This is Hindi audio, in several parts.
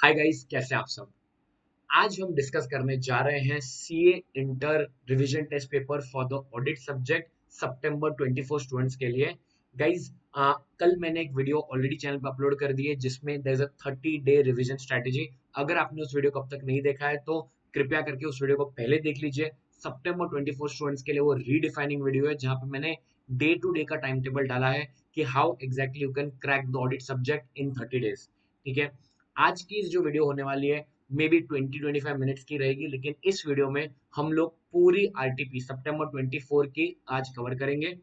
हाय गाइस, कैसे हैं आप सब। आज हम डिस्कस करने जा रहे हैं CA inter revision test paper for the audit subject सितंबर 24 स्टूडेंट्स के लिए। गाइस, कल मैंने एक वीडियो ऑलरेडी चैनल पर अपलोड कर दी है जिसमें there is a 30 day revision strategy. अगर आपने उस वीडियो को अब तक नहीं देखा है तो कृपया करके उस वीडियो को पहले देख लीजिए। सितंबर 24 स्टूडेंट्स के लिए वो रीडिफाइनिंग वीडियो है जहां पे मैंने डे टू डे का टाइम टेबल डाला है कि how exactly you can crack the audit subject in 30 days. ठीक है, आज की जो वीडियो होने वाली है मे बी 20-25 मिनट्स की रहेगी, लेकिन इस वीडियो में हम लोग पूरी आरटीपी सितंबर 24 की आज कवर करेंगे।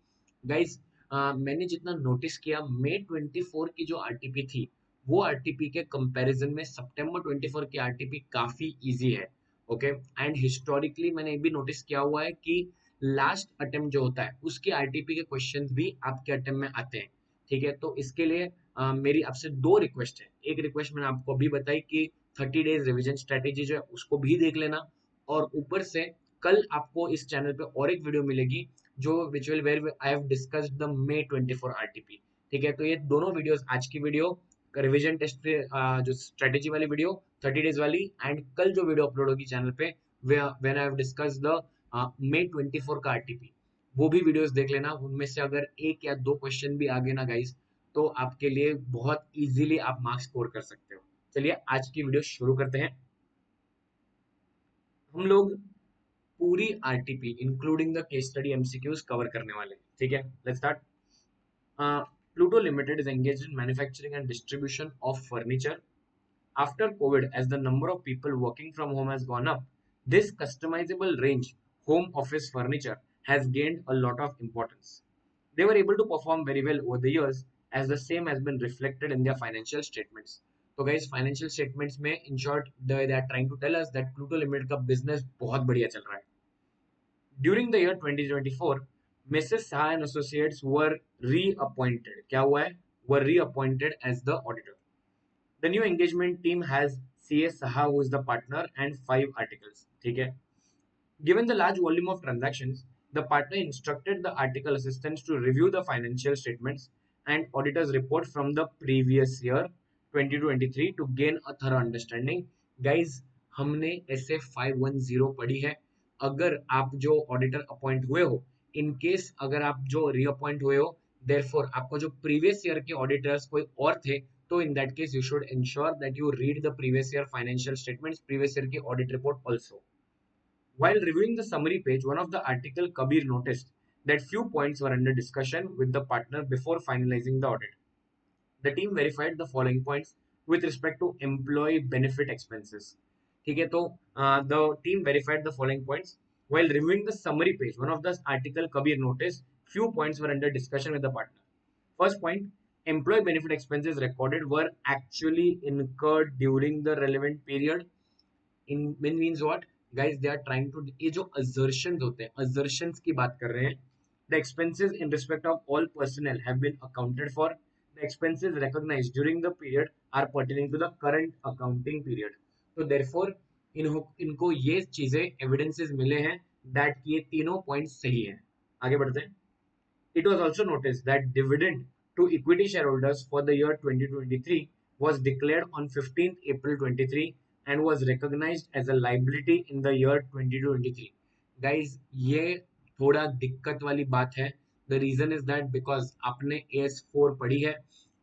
गाइज, मैंने जितना नोटिस किया मई 24 की जो आरटीपी थी वो आरटीपी के कंपैरिजन में सितंबर 24 की आरटीपी काफी इजी है। ओके, एंड हिस्टोरिकली मैंने ये भी नोटिस किया हुआ है कि लास्ट अटेम्प्ट जो होता है उसके आरटीपी के क्वेश्चंस भी आपके अटेम्प्ट में आते हैं। ठीक है, तो इसके लिए मेरी आपसे दो रिक्वेस्ट है। एक रिक्वेस्ट मैंने आपको अभी बताई कि 30 डेज रिवीजन स्ट्रेटेजी जो है उसको भी देख लेना, और ऊपर से कल आपको इस चैनल पे और एक वीडियो मिलेगी जो which will where I have discussed the May 24 RTP. ठीक है, तो ये दोनों वीडियोस, आज की वीडियो रिवीजन टेस्ट पे जो स्ट्रेटेजी वाली वीडियो 30 डेज वाली, एंड कल जो वीडियो अपलोड होगी चैनल पे when I have discussed the May 24 का आरटीपी, वो भी वीडियोस देख लेना। उनमें से अगर एक या दो क्वेश्चन भी आ गए ना गाइस, तो आपके लिए बहुत इजीली आप मार्क्स स्कोर कर सकते हो। चलिए आज की वीडियो शुरू करते हैं। हम लोग पूरी RTP including the case study MCQs cover करने वाले हैं। ठीक है, let's start. Pluto Limited is engaged in manufacturing and distribution of furniture. After COVID, as the number of people working from home has gone up, this customizable range home office furniture has gained a lot of importance. They were able to perform very well over the years, as the same has been reflected in their financial statements. So guys, financial statements में in short they are trying to tell us that Pluto Limited का business बहुत बढ़िया चल रहा है. During the year 2024, Mrs. Saha and Associates were reappointed. क्या हुआ है? Were reappointed as the auditor. The new engagement team has CA Saha, who is the partner, and 5 articles. ठीक है. Given the large volume of transactions, the partner instructed the article assistants to review the financial statements and auditor's report from the previous year 2023 to gain a thorough understanding. Guys, हमने ऐसे 510 पढ़ी है। अगर आप जो ऑडिटर अपॉइंट हुए हो, इन केस अगर आप जो रीअपॉइंट हुए हो, देयरफॉर आपको जो प्रीवियस ईयर के ऑडिटर्स कोई और थे, तो in that case you should ensure that you read the previous year financial statements, previous year की audit report also. While reviewing the summary page, one of the article Kabir noticed that few points were under discussion with the partner before finalizing the audit. The team verified the following points with respect to employee benefit expenses. ठीक है, तो the team verified the following points while reviewing the summary page. One of the article Kabir noticed few points were under discussion with the partner. First point, employee benefit expenses recorded were actually incurred during the relevant period. In means what guys, they are trying to, ये जो assertions होते हैं, assertions की बात कर रहे हैं. The expenses in respect of all personnel have been accounted for. The expenses recognized during the period are pertaining to the current accounting period. तो therefore इनको ये चीजें एविडेंसेस मिले हैं दैट ये तीनों पॉइंट्स सही है. आगे बढ़ते हैं. It was also noticed that dividend to equity shareholders for the year 2023 was declared on 15th April 23 and was recognized as a liability in the year 2023. Guys, ये थोड़ा दिक्कत वाली बात है. The reason is that because आपने AS4 पढ़ी है.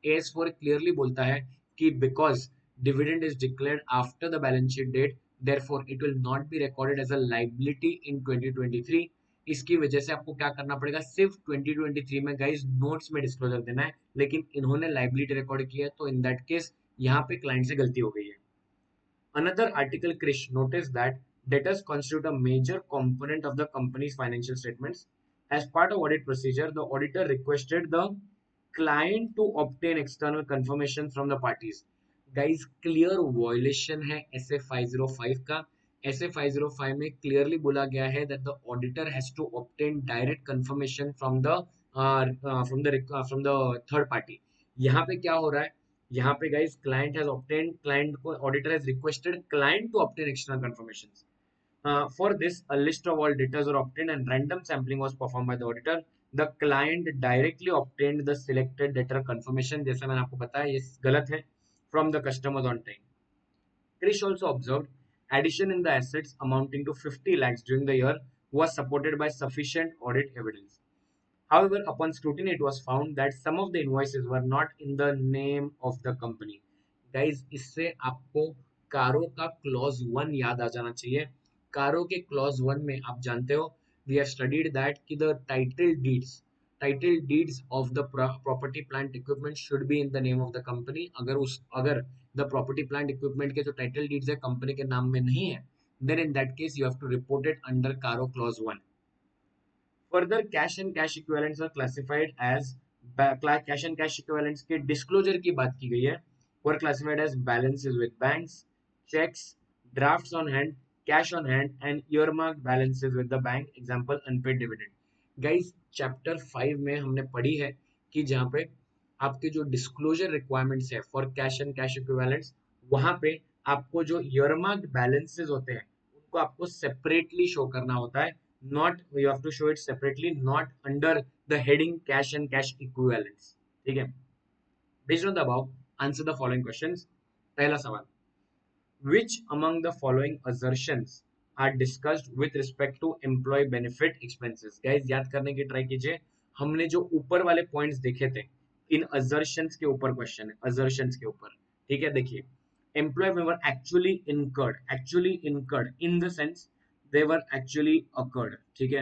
AS4 clearly बोलता है कि because dividend is declared after the balance sheet date, therefore it will not be recorded as a liability in 2023. इसकी वजह से आपको क्या करना पड़ेगा, सिर्फ 2023 में गाइस नोट्स में डिस्क्लोजर देना है, लेकिन इन्होंने लाइबिलिटी रिकॉर्ड किया है, तो इन दैट केस यहाँ पे क्लाइंट से गलती हो गई है. Another article, Krish, noticed that debtors constitute a major component of the company's financial statements. As part of audit procedure, the auditor requested the client to obtain external confirmation from the parties. Guys, clear violation है SA 505 का. SA 505 में clearly बोला गया है that the auditor has to obtain direct confirmation from the third party. यहाँ पे क्या हो रहा है, यहाँ पे गाइस क्लाइंट को auditor has requested client to obtain external confirmations. For this, a list of all debtors were obtained and random sampling was performed by the auditor. The client directly obtained the selected debtor confirmation, जैसा मैंने आपको बताया ये गलत है, from the customers on time. Krish also observed addition in the assets amounting to 50 lakhs during the year was supported by sufficient audit evidence. However, upon scrutiny, it was found that some of the invoices were not in the name of the company. Guys, इससे आपको कारो का क्लॉज 1 याद आ जाना चाहिए. कारो के क्लॉज 1 में आप जानते हो we have studied that कि the title deeds of the property plant equipment should be in the name of the company. अगर the property plant equipment के जो title deeds है कंपनी के नाम में नहीं है, then in that case you have to report it under कारो clause 1. Further, cash and cash equivalents are classified as cash and cash equivalents के disclosure की बात की गई है, were classified as balances with banks, checks, drafts on hand, cash on hand, and earmarked balances with the bank. Example, unpaid dividend. Guys, chapter 5 में हमने पढ़ी है कि जहाँ पे आपके जो disclosure requirements है for cash and cash equivalents, वहाँ पे आपको जो earmarked balances होते हैं उनको आपको separately show करना होता है. Not you have to show it separately, not under the heading cash and cash equivalents. ठीक है. Based on the above, answer the following questions. पहला सवाल, which among the following assertions are discussed with respect to employee benefit expenses? Guys, याद करने की ट्राई कीजिए. हमने जो ऊपर वाले पॉइंट्स देखे थे इन assertions के ऊपर क्वेश्चन है, assertions के ऊपर. ठीक है, देखिए, employee were actually incurred in the sense they were actually occurred. ठीक है,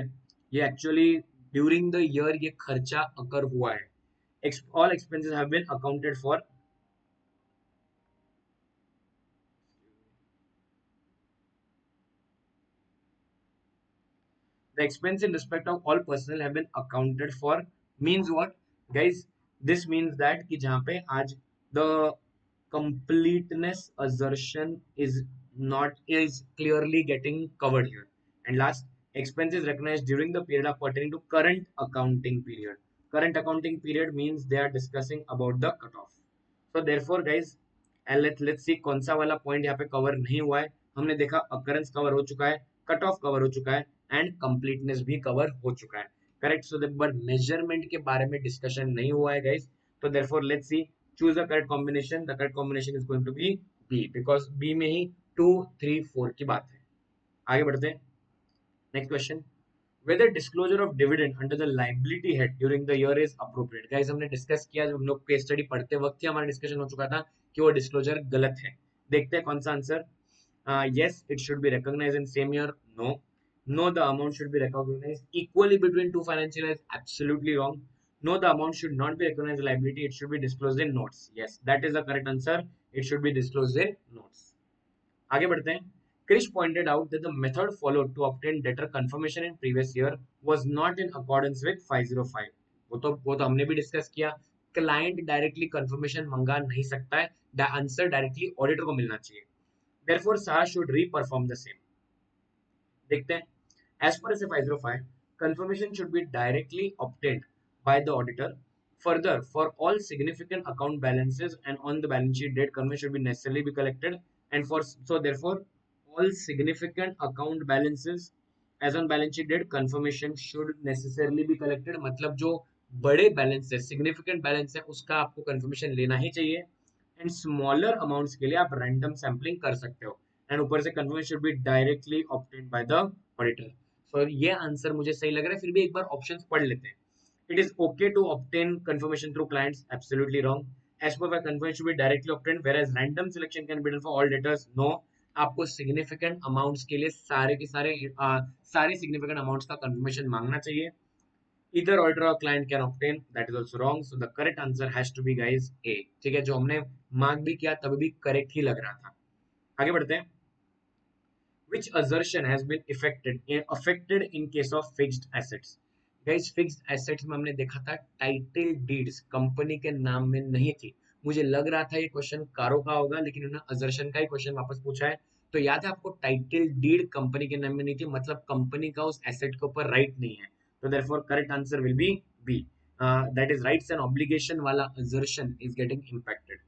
ये actually during the year ये खर्चा occur हुआ है. All expenses have been accounted for. The expense in respect of all personnel have been accounted for means what? Guys, this means that कि जहाँ पे आज the completeness assertion is clearly getting covered here. And last, expenses recognized during the period are pertaining to current accounting period. Current accounting period means they are discussing about the cutoff. So therefore guys, let's see कौन सा वाला पॉइंट यहाँ पे कवर नहीं हुआ है. हमने देखा अकरेंस कवर हो चुका है, कट ऑफ कवर हो चुका है, एंड कंप्लीटनेस भी कवर हो चुका है. करेक्ट. सो बट मेजरमेंट के बारे में डिस्कशन नहीं हुआ है गाइस. तो therefore let's see, choose the correct combination. The correct combination is going to be B, because B में ही 2 3 4 की बात है. आगे बढ़ते हैं. Next question, whether disclosure of dividend under the liability head during the year is appropriate. Guys, हमने डिस्कस किया, जब हम लोग केस स्टडी पढ़ते वक्त ही हमारा डिस्कशन हो चुका था कि वो डिस्क्लोजर गलत है. देखते हैं कौन सा answer. Yes, it should be recognized in same year. No. No, the amount should be recognized equally between two financial years. Absolutely wrong. No, the amount should not be recognized as liability. It should be disclosed in notes. Yes, that is the correct answer. It should be disclosed in notes. आगे बढ़ते हैं. Krish pointed out that the method followed to obtain debtor confirmation in previous year was not in accordance with 505. वो तो हमने भी डिस्कस किया. क्लाइंट डायरेक्टली कंफर्मेशन मंगा नहीं सकता है, द आंसर डायरेक्टली ऑडिटर को मिलना चाहिए. Therefore, Saha should re-perform the same. देखते हैं. As per SA 505, confirmation should be directly obtained by the auditor. Further, for all significant account balances and on the balance sheet date, confirmation should be necessarily be collected. And therefore, all significant account balances as on balance sheet date, confirmation should necessarily be collected. मतलब जो बड़े बैलेंस है, सिग्निफिकेंट बैलेंस है, उसका आपको कंफर्मेशन लेना ही चाहिए. एंड स्मॉलर अमाउंट्स के लिए आप रैंडम सैम्पलिंग कर सकते हो. एंड ऊपर से confirmation should be directly obtained by the auditor. So ये आंसर मुझे सही लग रहा है. फिर भी एक बार ऑप्शंस पढ़ लेते हैं. It is okay to obtain confirmation through clients. Absolutely wrong. As per why confirmation should be directly obtained, whereas random selection can be done for all debtors. No. आपको significant amounts के लिए सारे के सारे significant amounts का confirmation मांगना चाहिए. Either auditor or client can obtain. That is also wrong. So the correct answer has to be guys A. ठीक है, जो हमने मार्क भी किया तब भी करेक्ट ही लग रहा था. आगे बढ़ते हैं. Which assertion has been affected in case of fixed assets? Guys, fixed assets में हमने देखा था टाइटल डीड्स कंपनी के नाम में नहीं थी. मुझे लग रहा था ये क्वेश्चन कारो का होगा, लेकिन उन्होंने असर्शन का ही क्वेश्चन वापस पूछा है. तो याद है आपको, टाइटल डीड कंपनी के नाम में नहीं थी, मतलब कंपनी का उस एसेट के ऊपर राइट नहीं है. तो therefore correct answer will be B. That is rights and obligation वाला assertion is getting impacted.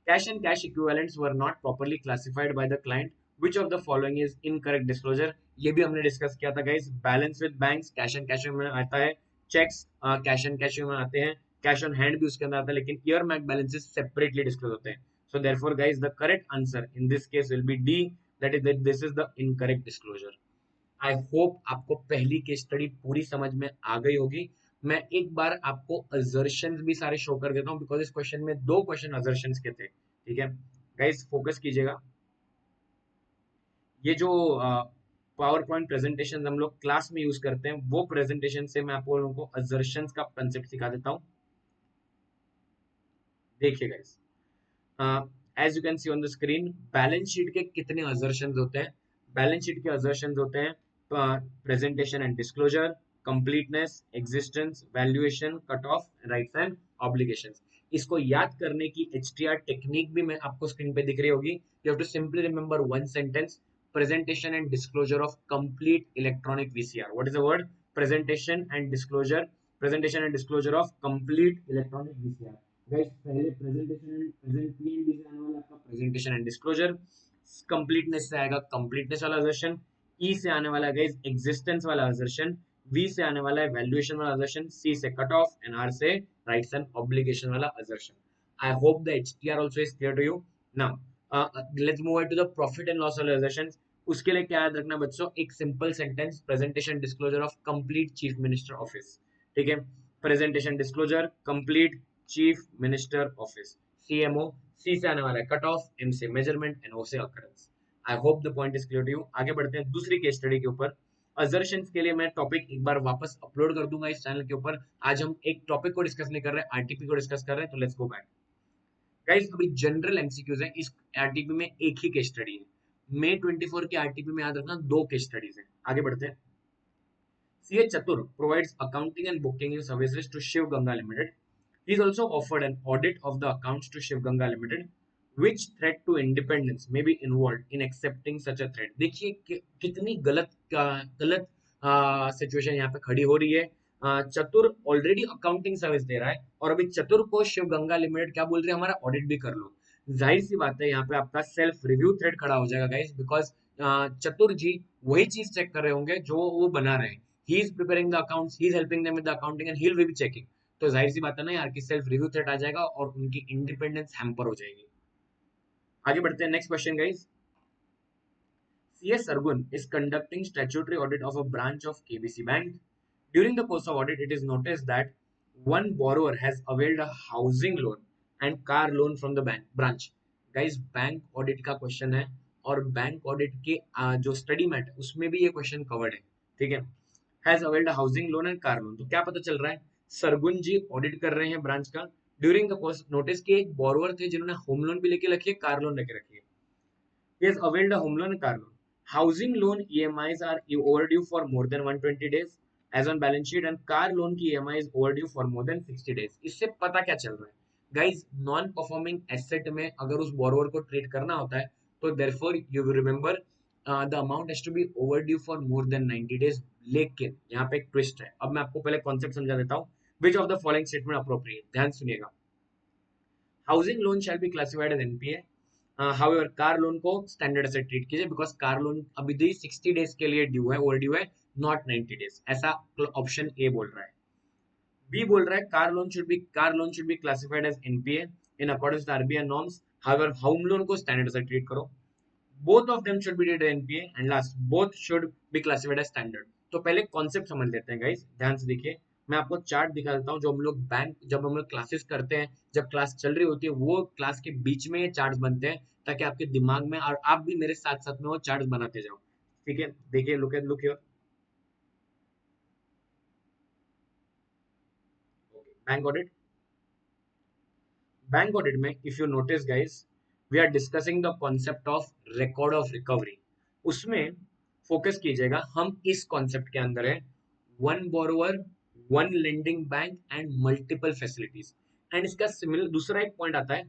Cash and cash equivalents were not properly classified by the client. Which of the following is incorrect disclosure? ये भी हमने डिस्कस किया था guys. Balance with banks cash and cash में आता है, चेक्स कैश एंड कैश में आते हैं, कैश ऑन हैंड भी उसके अंदर आता है, लेकिन earmarked balances separately disclose होते हैं. So therefore, guys, the correct answer in this case will be D. That this is the incorrect disclosure. I hope आपको पहली केस स्टडी पूरी समझ में आ गई होगी. मैं एक बार आपको असर्शंस भी सारे शो कर देता हूं बिकॉज इस क्वेश्चन में दो क्वेश्चन असर्शंस के थे. ठीक है गाइस, फोकस कीजिएगा. ये जो पावर पॉइंट प्रेजेंटेशन हम लोग क्लास में यूज करते हैं वो प्रेजेंटेशन से मैं आप लोगों को असर्शंस का कंसेप्ट सिखा देता हूं. देखिए guys, as you can see on the screen, balance sheet के कितने असर्शंस होते हैं. बैलेंस शीट के असर्शंस होते हैं presentation and disclosure, completeness, existence, valuation, cut off, rights and obligations. इसको याद करने की एचटीआर टेक्निक भी मैं आपको स्क्रीन पे दिख रही होगी. You have to simply remember one sentence: presentation and disclosure of complete electronic VCR. What is the word? Presentation and disclosure. Presentation and disclosure of complete electronic VCR. Guys, पहले presentation and present PND से आने वाला आपका presentation and disclosure. Completeness से आएगा completeness वाला assertion. E से आने वाला guys existence वाला assertion. V से आने वाला है valuation वाला assertion. C से cut off and R से rights and obligation वाला assertion. I hope the HTR also is clear to you. Now, let's move to the profit and loss realisation. उसके लिए क्या याद रखना बच्चों? एक simple sentence: presentation disclosure of complete chief minister office. ठीक है, presentation disclosure complete chief minister office. CMO, C से आने वाला है कट ऑफ, एम से मेजरमेंट एंड ओ से occurrence. I hope the point is clear to you. आगे बढ़ते हैं दूसरी केस स्टडी के ऊपर. असर्शंस के लिए मैं टॉपिक एक बार वापस अपलोड कर दूंगा इस चैनल के ऊपर. आज हम एक टॉपिक को डिस्कस नहीं कर रहे, आरटीपी को डिस्कस कर रहे हैं. तो लेट्स गो बैक. गाइस, अभी जनरल एमसीक्यूज है. इस आरटीपी में एक ही केस स्टडी है. मई 24 के आरटीपी में याद रखना दो केस स्टडीज हैं. आगे बढ़ते हैं. CA Chatur provides accounting and booking services to Shiv Ganga limited. He is also offered an audit of the accounts to Shiv Ganga limited. which threat to independence may be involved in accepting such a threat. देखिए कितनी गलत सिचुएशन यहाँ पे खड़ी हो रही है. चतुर ऑलरेडी अकाउंटिंग सर्विस दे रहा है और अभी चतुर को शिव गंगा लिमिटेड क्या बोल रही है, हमारा ऑडिट भी कर लो. जाहिर सी बात है यहाँ पे आपका सेल्फ रिव्यू थ्रेड खड़ा हो जाएगा गाइस, बिकॉज चतुर जी वही चीज चेक कर रहे होंगे जो वो बना रहे हैं. He is preparing the accounts, he is helping them with the accounting and he will be checking. तो जाहिर सी बात है ना यार कि सेल्फ रिव्यू थ्रेड आ जाएगा और उनकी इंडिपेंडेंस हैम्पर हो जाएगी. आगे बढ़ते हैं. Next question guys. CS Sargun is conducting statutory audit of a branch of KBC Bank. During the course of audit, it is noticed that one borrower has availed a housing loan and car loan from the branch. Guys, bank audit का क्वेश्चन है और बैंक ऑडिट के जो स्टडी मैट है उसमें भी ये क्वेश्चन कवर्ड है. ठीक है, has availed a housing loan and car loan. तो क्या पता चल रहा है, सरगुन जी ऑडिट कर रहे हैं ब्रांच का. ड्यूरिंग द कोर्स नोटिस के एक बोरोवर थे जिन्होंने होम लोन भी लेके रखी है, कार लोन लेके रखी है. He has availed a home loan and car loan. Housing loan EMIs are overdue for more than 120 days as on balance sheet and car loan की EMI is overdue for more than 60 days. इससे पता क्या चल रहा है गाइज, नॉन परफॉर्मिंग एसेट में अगर उस बोरोवर को ट्रीट करना होता है तो therefore you will remember the amount has to be overdue for more than 90 days. लेकिन यहाँ पे एक ट्विस्ट है. अब मैं आपको पहले कॉन्सेप्ट समझा देता हूँ. Which of the following statement appropriate? ध्यान सुनिएगा. Housing loan shall be classified as NPA. However car loan को स्टैंडर्ड एसेट ट्रीट कीजिए बिकॉज कार लोन अभी भी 60 डेज के लिए ड्यू है, ओवर ड्यू है, नॉट 90 डेज. ऐसा ऑप्शन ए बोल रहा है. बी बोल रहा है car loan should be classified as NPA in accordance to RBI norms. However home loan को स्टैंडर्ड एसेट ट्रीट करो. Both of them should be treated NPA and last both should be classified as standard. तो पहले कॉन्सेप्ट समझ लेते हैं गाइस, ध्यान से देखिए. मैं आपको चार्ट दिखा देता हूँ जो जब हम लोग क्लासेस करते हैं, जब क्लास चल रही होती है वो क्लास के बीच में ये चार्ट्स बनते हैं ताकि आपके दिमाग में और आप भी मेरे साथ साथ में वो चार्ट्स बनाते जाओ. ठीक है, देखिए, लुक हियर. बैंक ऑडिट में if you notice guys, we are discussing the concept of record of recovery. उसमें फोकस कीजिएगा, हम इस कॉन्सेप्ट के अंदर है one borrower, one lending bank and multiple facilities. And इसका सिमिलर दूसरा एक पॉइंट आता है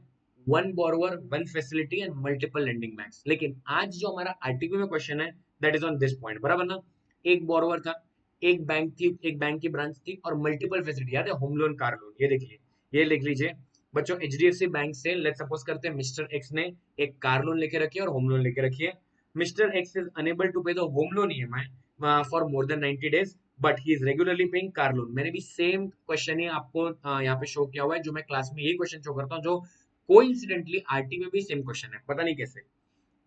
one borrower, one facility and multiple lending banks. लेकिन आज जो हमारा आरटीपी में क्वेश्चन है that is on this point, बराबर ना. एक बोरोवर था, एक बैंक थी, एक बैंक की ब्रांच थी और मल्टीपल फैसिलिटी. याद है, होम लोन, कार लोन. ये देखिए, ये लिख लीजिए बच्चों. एचडीएफसी बैंक से लेट्स सपोज करते हैं मिस्टर एक्स ने एक कार लोन लेके रखी है और होम लोन लेके रखी है. Mister X is unable to pay the home loan EMI for more than 90 days but he is regularly paying car loan. मैंने भी सेम क्वेश्चन ही आपको यहाँ पे शो किया हुआ है जो मैं क्लास में यही क्वेश्चन शो करता हूँ जो कोइंसिडेंटली आरटी में भी सेम क्वेश्चन है, पता नहीं कैसे।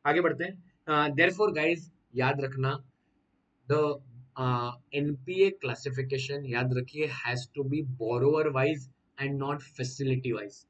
आगे बढ़ते हैं। देयरफॉर गाइस, याद रखना, द एनपीए क्लासिफिकेशन याद रखिए has to be borrower wise and not facility wise.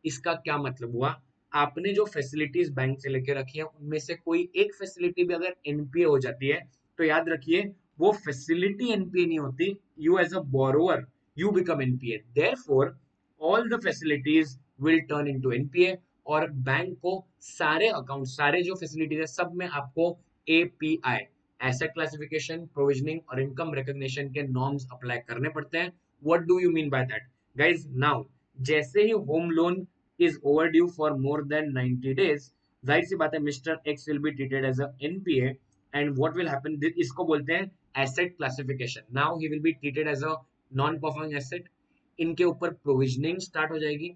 इसका क्या मतलब हुआ? आपने जो फैसिलिटीज बैंक से लेके रखी है उनमें से कोई एक फैसिलिटी भी अगर एनपीए हो जाती है तो याद रखिए वो फैसिलिटी एनपीए नहीं होती, you as a borrower you become NPA, therefore all the facilities will turn into NPA. और बैंक को सारे अकाउंट, सारे जो फैसिलिटीज है सब में आपको एपीआई, एसेट क्लासिफिकेशन, प्रोविजनिंग और इनकम रिकॉग्निशन के नॉर्म्स अप्लाई करने पड़ते हैं। What do you mean by that guys? Now जैसे ही home loan is overdue for more than 90 days, जाहिर सी बात है mister X will be treated as a NPA and what will happen, इसको बोलते हैं asset classification. Now he will be treated as a non performing asset. इनके ऊपर प्रोविजनिंग स्टार्ट हो जाएगी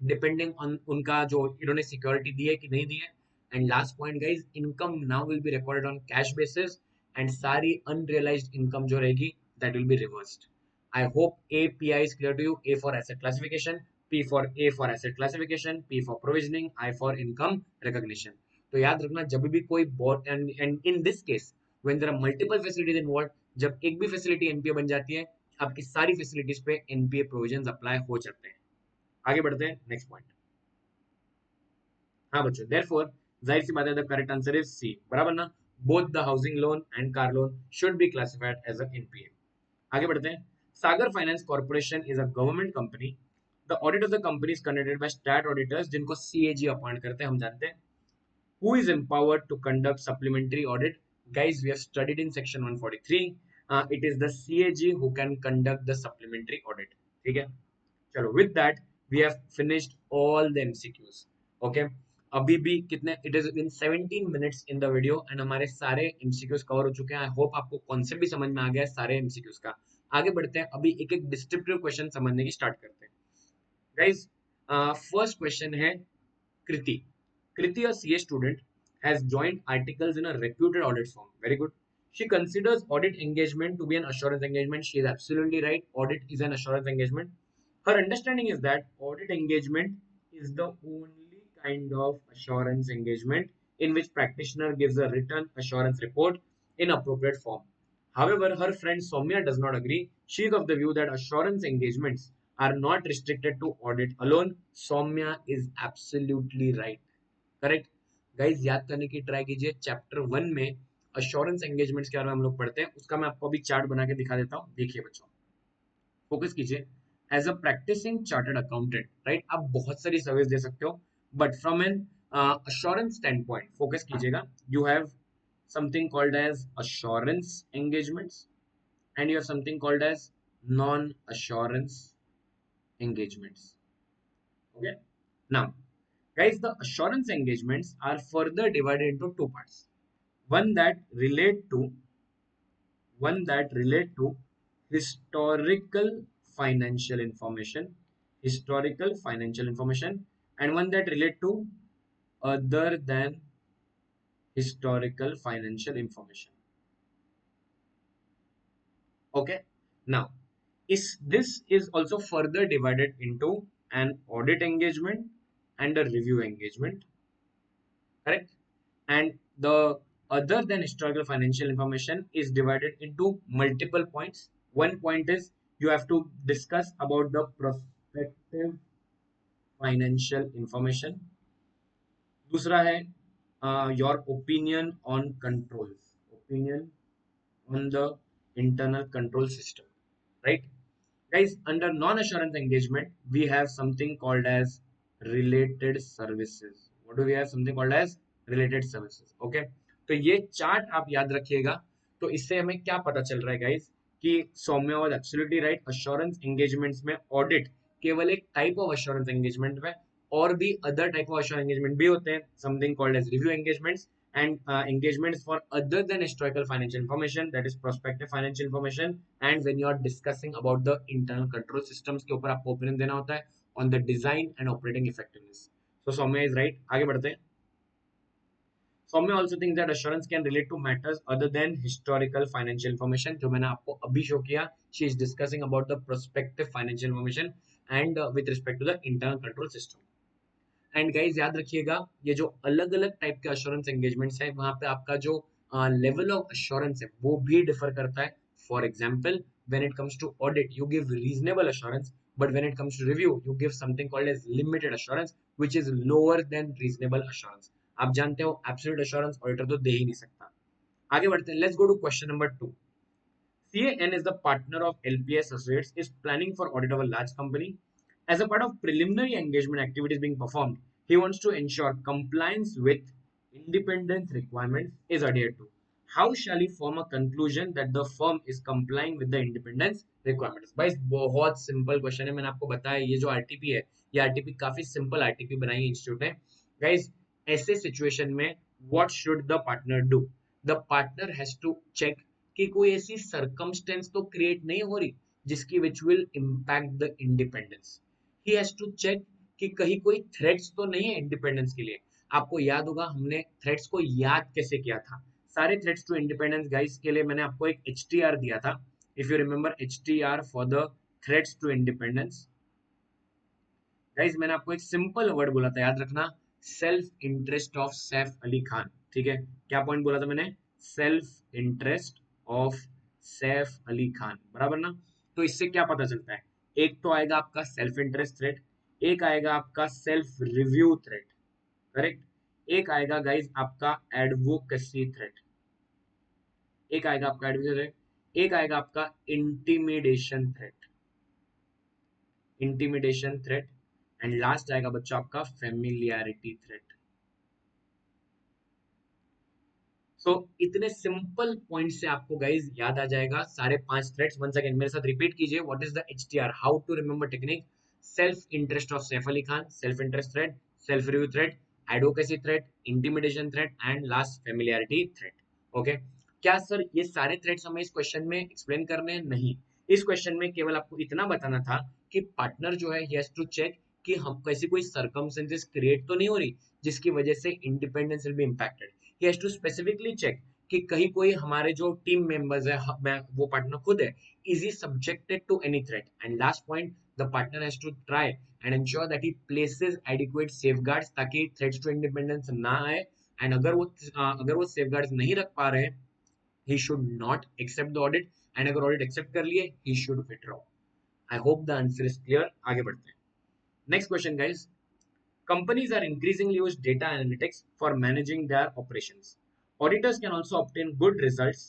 डिपेंडिंग ऑन उनका जो इन्होंने सिक्योरिटी दी है कि नहीं दी है। And last point guys, income now will be recorded on cash basis and सारी अनरियलाइज्ड इनकम जो रहेगी that will be reversed. I hope API is clear to you. A for asset classification, A for asset classification, P for provisioning, I for income recognition. तो याद रखना जब भी कोई board, and in this case when there are multiple facilities involve, जब एक भी फैसिलिटी एनपीए बन जाती है आपकी सारी फैसिलिटीज पे एनपीए प्रोविजंस अप्लाई हो जाते हैं। आगे बढ़ते हैं नेक्स्ट पॉइंट। हाँ बच्चों, देयरफॉर जाहिर सी बात है the correct answer is C, बराबर ना? Both the housing loan and car loan should be classified as a NPA. आगे बढ़ते हैं। Sagar finance corporation is a government company. The audit of the company is conducted by stat auditors, जिनको सीएजी अपॉइंट करते हैं, हम जानते हैं। Who is empowered to conduct supplementary audit? Guys, we have studied in section 143. It is the CAG who can conduct the supplementary audit. ठीक है, चलो with that we have finished all the MCQs. Okay, अभी भी कितने, it is in 17 minutes in the video and हमारे सारे एमसीक्यूज कवर हो चुके हैं। आई होप आपको कॉन्सेप्ट भी समझ में आ गया है सारे एमसीक्यूज का। आगे बढ़ते हैं, अभी एक एक डिस्क्रिप्टिव क्वेश्चन समझने की स्टार्ट करते हैं। गाइस, फर्स्ट क्वेश्चन है कृति। कृति, a CA student, has joined articles in a reputed audit firm. Very good. She considers audit engagement to be an assurance engagement. She is absolutely right. Audit is an assurance engagement. Her understanding is that audit engagement is the only kind of assurance engagement in which practitioner gives a written assurance report in appropriate form. However, her friend Soumya does not agree. She is of the view that assurance engagements are not restricted to audit alone. Soumya is absolutely right. Correct. Guys याद करने की ट्राई कीजिए, चैप्टर 1 में अश्योरेंस एंगेजमेंट्स के बारे में हम लोग पढ़ते हैं, उसका मैं आपको अभी चार्ट बना के दिखा देता हूँ। देखिए बच्चों, फोकस कीजिए। As a practising chartered accountant, right, आप बहुत सारी सर्विस दे सकते हो, but from an assurance standpoint focus कीजिएगा। You have something called as assurance engagements and you have something called as non assurance engagements. Okay, now guys, the assurance engagements are further divided into two parts. One that relate to one that relate to historical financial information, historical financial information, and one that relate to other than historical financial information. Okay, now is this is also further divided into an audit engagement and a review engagement, correct? And the other than historical financial information is divided into multiple points. One point is you have to discuss about the prospective financial information. दूसरा है your opinion on controls, opinion on the internal control system, right? Guys, under non-assurance engagement, we have something called as related services. What do we have? Something called as related services. Okay, तो ये चार्ट आप याद रखिएगा। तो इससे हमें क्या पता चल रहा है गाइस कि Saumya was absolutely right. Assurance engagements में ऑडिट केवल एक टाइप ऑफ अश्योरेंस एंगेजमेंट में, और भी other type of assurance engagement भी होते हैं, something called as review engagements and engagements for other than historical financial information, that is prospective financial information, and when you are discussing about the internal control systems के ऊपर आपको ओपिनियन देना होता है on the design and operating effectiveness. So Soumya is right. आगे बढ़ते हैं। Soumya also thinks that assurance can relate to matters other than historical financial information, जो मैंने आपको अभी शो किया। She is discussing about the prospective financial information and with respect to the internal control system. And guys याद रखिएगा, ये जो अलग अलग टाइप के अश्योरेंस एंगेजमेंट्स है वहां पे आपका जो लेवल ऑफ अश्योरेंस है वो भी डिफर करता है. For example, when it comes to audit you give reasonable assurance, but when it comes to review you give something called as limited assurance, which is lower than reasonable assurance. आप जानते हो एब्सोल्यूट अश्योरेंस ऑडिटर तो दे ही नहीं सकता. आगे बढ़ते हैं. Let's go to question number 2. CAN is the partner of LPS Associates is planning for audit of a large company. As a part of preliminary engagement activities being performed, he wants to ensure compliance with independence requirements is adhered to. How shall he form a conclusion that the firm is complying with the independence requirements? भाई बहुत सिंपल क्वेश्चन है. मैंने आपको बताया ये जो आरटीपी है, ये आरटीपी काफी सिंपल आरटीपी बनाई है इंस्टीट्यूट ने. गाइज ऐसे सिचुएशन में what should the partner do? The partner has to check कि कोई ऐसी सरकमस्टेंस तो क्रिएट नहीं हो रही जिसकी which will impact the independence. He has to check कि कहीं कोई थ्रेट्स तो नहीं है इंडिपेंडेंस के लिए. आपको याद होगा हमने थ्रेट्स को याद कैसे किया था. सारे थ्रेट्स टू इंडिपेंडेंस गाइस के लिए मैंने आपको एक HTR दिया था. If you remember HTR for the threats to independence. Guys मैंने आपको एक सिंपल वर्ड बोला था, याद रखना, self interest of Saif Ali Khan. ठीक है, क्या पॉइंट बोला था मैंने? Self interest of Saif Ali Khan, बराबर ना. तो इससे क्या पता चलता है? एक तो आएगा आपका सेल्फ इंटरेस्ट थ्रेट, एक आएगा आपका सेल्फ रिव्यू थ्रेट, करेक्ट. एक आएगा गाइज आपका एडवोकेसी थ्रेट, एक आएगा आपका एडवोकेसी थ्रेट, एक आएगा आपका intimidation threat, intimidation threat, and last आएगा बच्चों आपका फेमिलियरिटी थ्रेट. सो इतने सिंपल पॉइंट से आपको गाइज याद आ जाएगा सारे 5 थ्रेड्स. वंस अगेन मेरे साथ रिपीट कीजिए. What is the HTR? How to remember technique? Self interest of Saif Ali Khan, self interest threat, self review threat, advocacy threat, intimidation threat and last familiarity threat. Okay. क्या सर ये सारे थ्रेड्स हमें इस क्वेश्चन में एक्सप्लेन करने हैं? नहीं. इस क्वेश्चन में केवल आपको इतना बताना था कि पार्टनर जो है ही हैज टू चेक कि हम कैसी कोई सर्कमस्टेंसेस क्रिएट तो नहीं हो रही जिसकी वजह से independence will be impacted. he has to specifically check कि कहीं कोई हमारे जो टीम मेंबर्स है, मैं वो पार्टनर खुद है, is he subjected to any threat. And last point, the partner has to try and ensure that he places adequate safeguards ताकि threats to independence ना आए. And अगर वो safeguards नहीं रख पा रहे, he should not accept the audit. And अगर audit accept कर लिए, he should withdraw. I hope the answer is clear. आगे बढ़ते हैं. Next question guys. Companies are increasingly use data analytics for managing their operations. Auditors can also obtain good results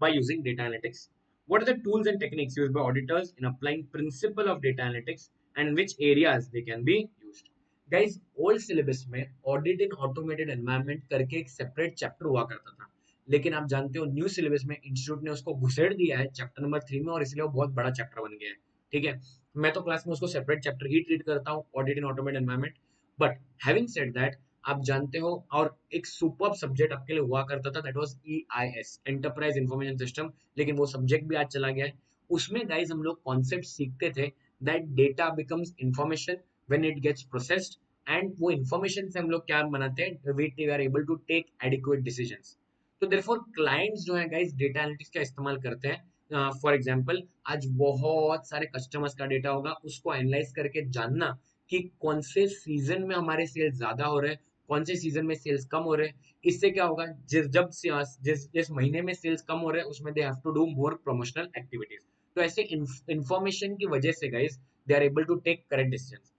by using data analytics. What are the tools and techniques used by auditors in applying principle of data analytics and in which areas they can be used? Guys, old syllabus में audit in automated environment करके एक separate chapter हुआ करता था. लेकिन आप जानते हो न्यू सिलेबस में इंस्टीट्यूट ने उसको घुसेड़ दिया है चैप्टर नंबर 3 में, और इसलिए वो बहुत बड़ा चैप्टर बन गया है. ठीक है, मैं तो क्लास में उसको सेपरेट चैप्टर ही ट्रीट करता हूँ, audit in automated environment. But having said that, आप जानते हो और एक सुपर सब्जेक्ट आपके लिए हुआ करता था, that was EIS, enterprise information system. लेकिन वो सब्जेक्ट भी आज चला गया है. उसमें गाइज हम लोग कॉन्सेप्ट सीखते थे that data becomes information when it gets processed, and वो इंफॉर्मेशन से हम लोग क्या बनाते हैं, we are able to take adequate decisions. तो देयरफॉर क्लाइंट्स जो है गाइस डेटा एनालिटिक्स का इस्तेमाल करते हैं. फॉर एग्जांपल, आज बहुत सारे कस्टमर्स का डेटा होगा, उसको एनालाइज करके जानना कि कौन से सीजन में हमारे सेल्स ज्यादा हो रहे हैं, कौन से सीजन में सेल्स कम हो रहे हैं. इससे क्या होगा, जिस महीने में सेल्स कम हो रहे हैं उसमें they have to do more promotional activities. तो ऐसे इंफॉर्मेशन की वजह से guys they are able to take correct decisions.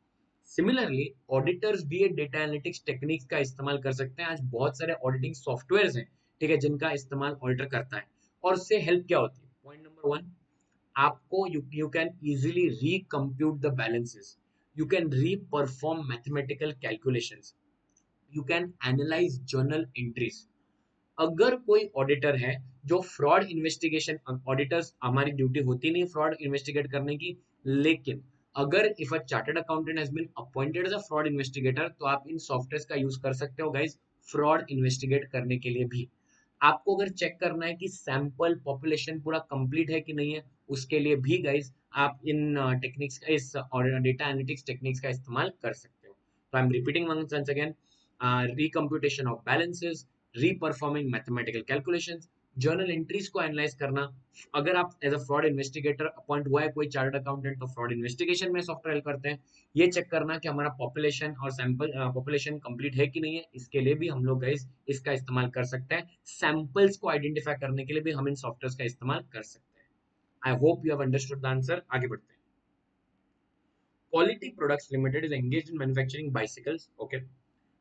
Similarly auditors भी ये डेटा एनालिटिक्स टेक्निक्स का इस्तेमाल कर सकते हैं. आज बहुत सारे ऑडिटिंग सॉफ्टवेयर्स हैं, ठीक है, जिनका इस्तेमाल ऑडिटर करता है. और उससे हेल्प क्या होती है? पॉइंट नंबर 1, आपको you can easily recompute the balances, you can reperform mathematical calculations, you can analyse journal entries. अगर कोई ऑडिटर है जो फ्रॉड इन्वेस्टिगेशन, ऑडिटर्स हमारी ड्यूटी होती नहीं फ्रॉड इन्वेस्टिगेट करने की, लेकिन अगर if a chartered accountant has been appointed as a fraud investigator तो आप इन सॉफ्टवेयर का यूज कर सकते हो गाइस फ्रॉड इन्वेस्टिगेट करने के लिए भी. आपको अगर चेक करना है कि सैंपल पॉपुलेशन पूरा कंप्लीट है कि नहीं है, उसके लिए भी गाइस आप इन टेक्निक्स का, इस डेटा एनालिटिक्स टेक्निक्स का इस्तेमाल कर सकते हो. तो I am repeating once again, recomputation of balances, reperforming mathematical calculations, journal entries को एनालाइज करना, अगर आप as a fraud investigator appoint हुआ है कोई चार्टर्ड अकाउंटेंट तो फ्रॉड इन्वेस्टिगेशन में सॉफ्टवेयर करते हैं, ये चेक करना कि हमारा पॉपुलेशन और सैंपल पॉपुलेशन कंप्लीट है कि नहीं है, इसके लिए भी हम लोग गाइस इसका इस्तेमाल कर सकते हैं, सैंपल्स को आइडेंटिफाई करने के लिए भी हम इन सॉफ्टवेयर का इस्तेमाल कर सकते हैं। I hope you have understood the answer. आगे बढ़ते हैं। Quality Products Limited is engaged in manufacturing bicycles. Okay.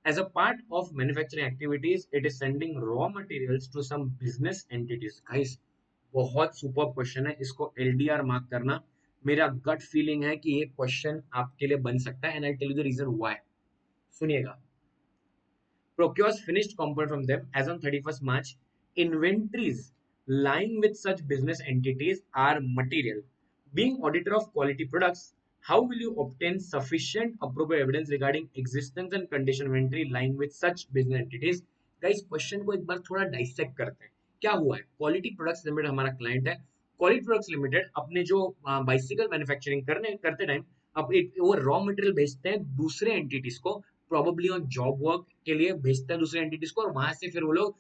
As a part of manufacturing activities, it is sending raw materials to some business entities. Guys, बहुत सुपर क्वेश्चन है, इसको LDR मार्क करना। मेरा गट फीलिंग है कि ये क्वेश्चन आपके लिए बन सकता है, and I tell you the reason why. सुनिएगा। Procures finished component from them as on 31st March. Inventories lying with such business entities are material. Being auditor of quality products, how will you obtain sufficient appropriate evidence regarding existence and condition inventory lying with such business entities? Guys, question को एक बार थोड़ा डाइसेक्ट करते हैं। क्या हुआ है? क्वालिटी प्रोडक्ट्स लिमिटेड हमारा क्लाइंट है। क्वालिटी प्रोडक्ट्स लिमिटेड अपने जो बाइसिकल मैन्युफैक्चरिंग करते टाइम अब एक वो रॉ मटेरियल बेचते हैं दूसरे एंटिटीज को, प्रोबेबली ऑन जॉब वर्क के लिए भेजते हैं दूसरे एंटिटीज को, और वहां से फिर वो लोग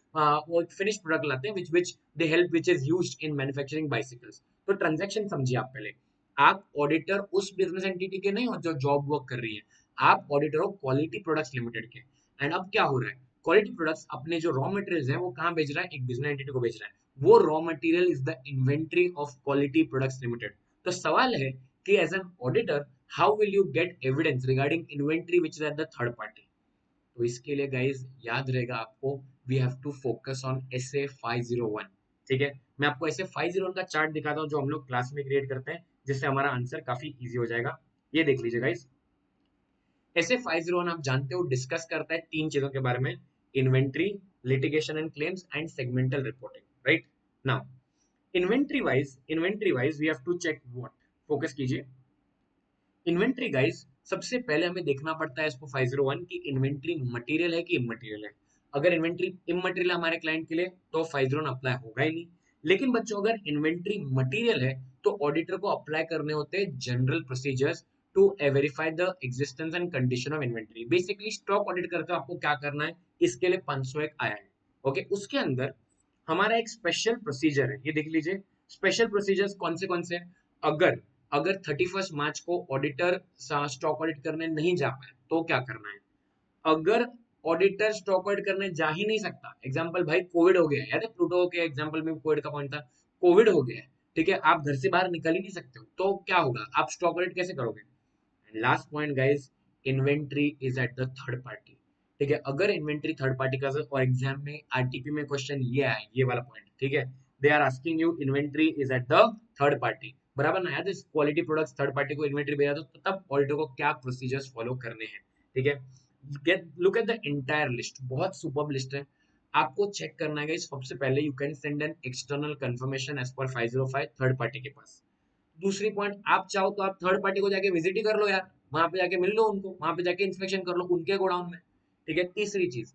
वो एक फिनिश प्रोडक्ट लाते हैं which they help which is used in manufacturing bicycles. तो ट्रांजैक्शन समझिए आप पहले। आप ऑडिटर उस बिजनेस एंटिटी के नहीं हो जो जॉब वर्क कर रही है, आप ऑडिटर हो क्वालिटी प्रोडक्ट्स लिमिटेड के। एंड अब क्या हो रहा है, क्वालिटी प्रोडक्ट्स अपने जो रॉ मटेरियल्स हैं वो कहाँ भेज रहा है, एक बिजनेस एंटिटी को भेज रहा है। वो raw material is the inventory of quality products limited. तो सवाल है कि as an auditor how will you get evidence regarding inventory which is at the third party. तो इसके लिए गाइज याद रहेगा आपको, we have to focus on SA 501। ठीक है, मैं आपको SA 501 का चार्ट दिखाता हूँ जो हम लोग क्लास में क्रिएट करते हैं, जिससे हमारा आंसर काफी इजी हो जाएगा। ये देख लीजिए गाइज, SA 501 आप जानते हो डिस्कस करता है तीन चीजों के बारे में, inventory, litigation and claims and segmental reporting. Right now, inventory wise we have to check what, focus कीजिए। इन्वेंट्री गाइस, सबसे पहले हमें देखना पड़ता है इसको 501 की इन्वेंट्री मटेरियल है कि इमटेरियल है। अगर इन्वेंट्री इमटेरियल हमारे क्लाइंट के लिए तो 501 अप्लाई होगा ही नहीं। लेकिन बच्चों अगर इन्वेंट्री मटेरियल है तो ऑडिटर को अप्लाई करने होते हैं general procedures to verify the existence and condition of inventory. Basically stock audit करके आपको क्या करना है, इसके लिए 501 आया है। ओके, उसके अंदर हमारा एक स्पेशल प्रोसीजर है, ये देख लीजिए। स्पेशल प्रोसीजर्स कौन से? अगर अगर 31 मार्च को ऑडिटर स्टॉक ऑडिट करने नहीं जा पाए तो क्या करना है। अगर ऑडिटर स्टॉक ऑडिट करने जा ही नहीं सकता, एग्जांपल भाई कोविड हो गया, याद है प्लूटो के एग्जांपल में कोविड का पॉइंट था, कोविड हो गया है, ठीक है, आप घर से बाहर निकल ही नहीं सकते हो, तो क्या होगा, आप स्टॉक ऑडिट कैसे करोगे। Last point guys, inventory is at the third party. ठीक है, अगर इन्वेंट्री थर्ड पार्टी का, और एग्जाम में आरटीपी में क्वेश्चन ये आया, ये वाला पॉइंट, ठीक है, they are asking you inventory is at the third party, बराबर ना याद, इस क्वालिटी प्रोडक्ट्स थर्ड पार्टी को इन्वेंट्री भेजा तो तब ऑडिटर को क्या प्रोसीजर्स फॉलो करने हैं। ठीक है, get look at the entire list, बहुत सुपर लिस्ट है, आपको चेक करना है। सबसे पहले you can send an external confirmation as per 505 third party के पास। दूसरी पॉइंट, आप चाहो तो आप थर्ड पार्टी को जाके विजिट ही कर लो यार, वहां पे जाके मिल लो उनको, वहां पे जाके इंस्पेक्शन कर लो उनके गोडाउन में। ठीक है, तीसरी चीज,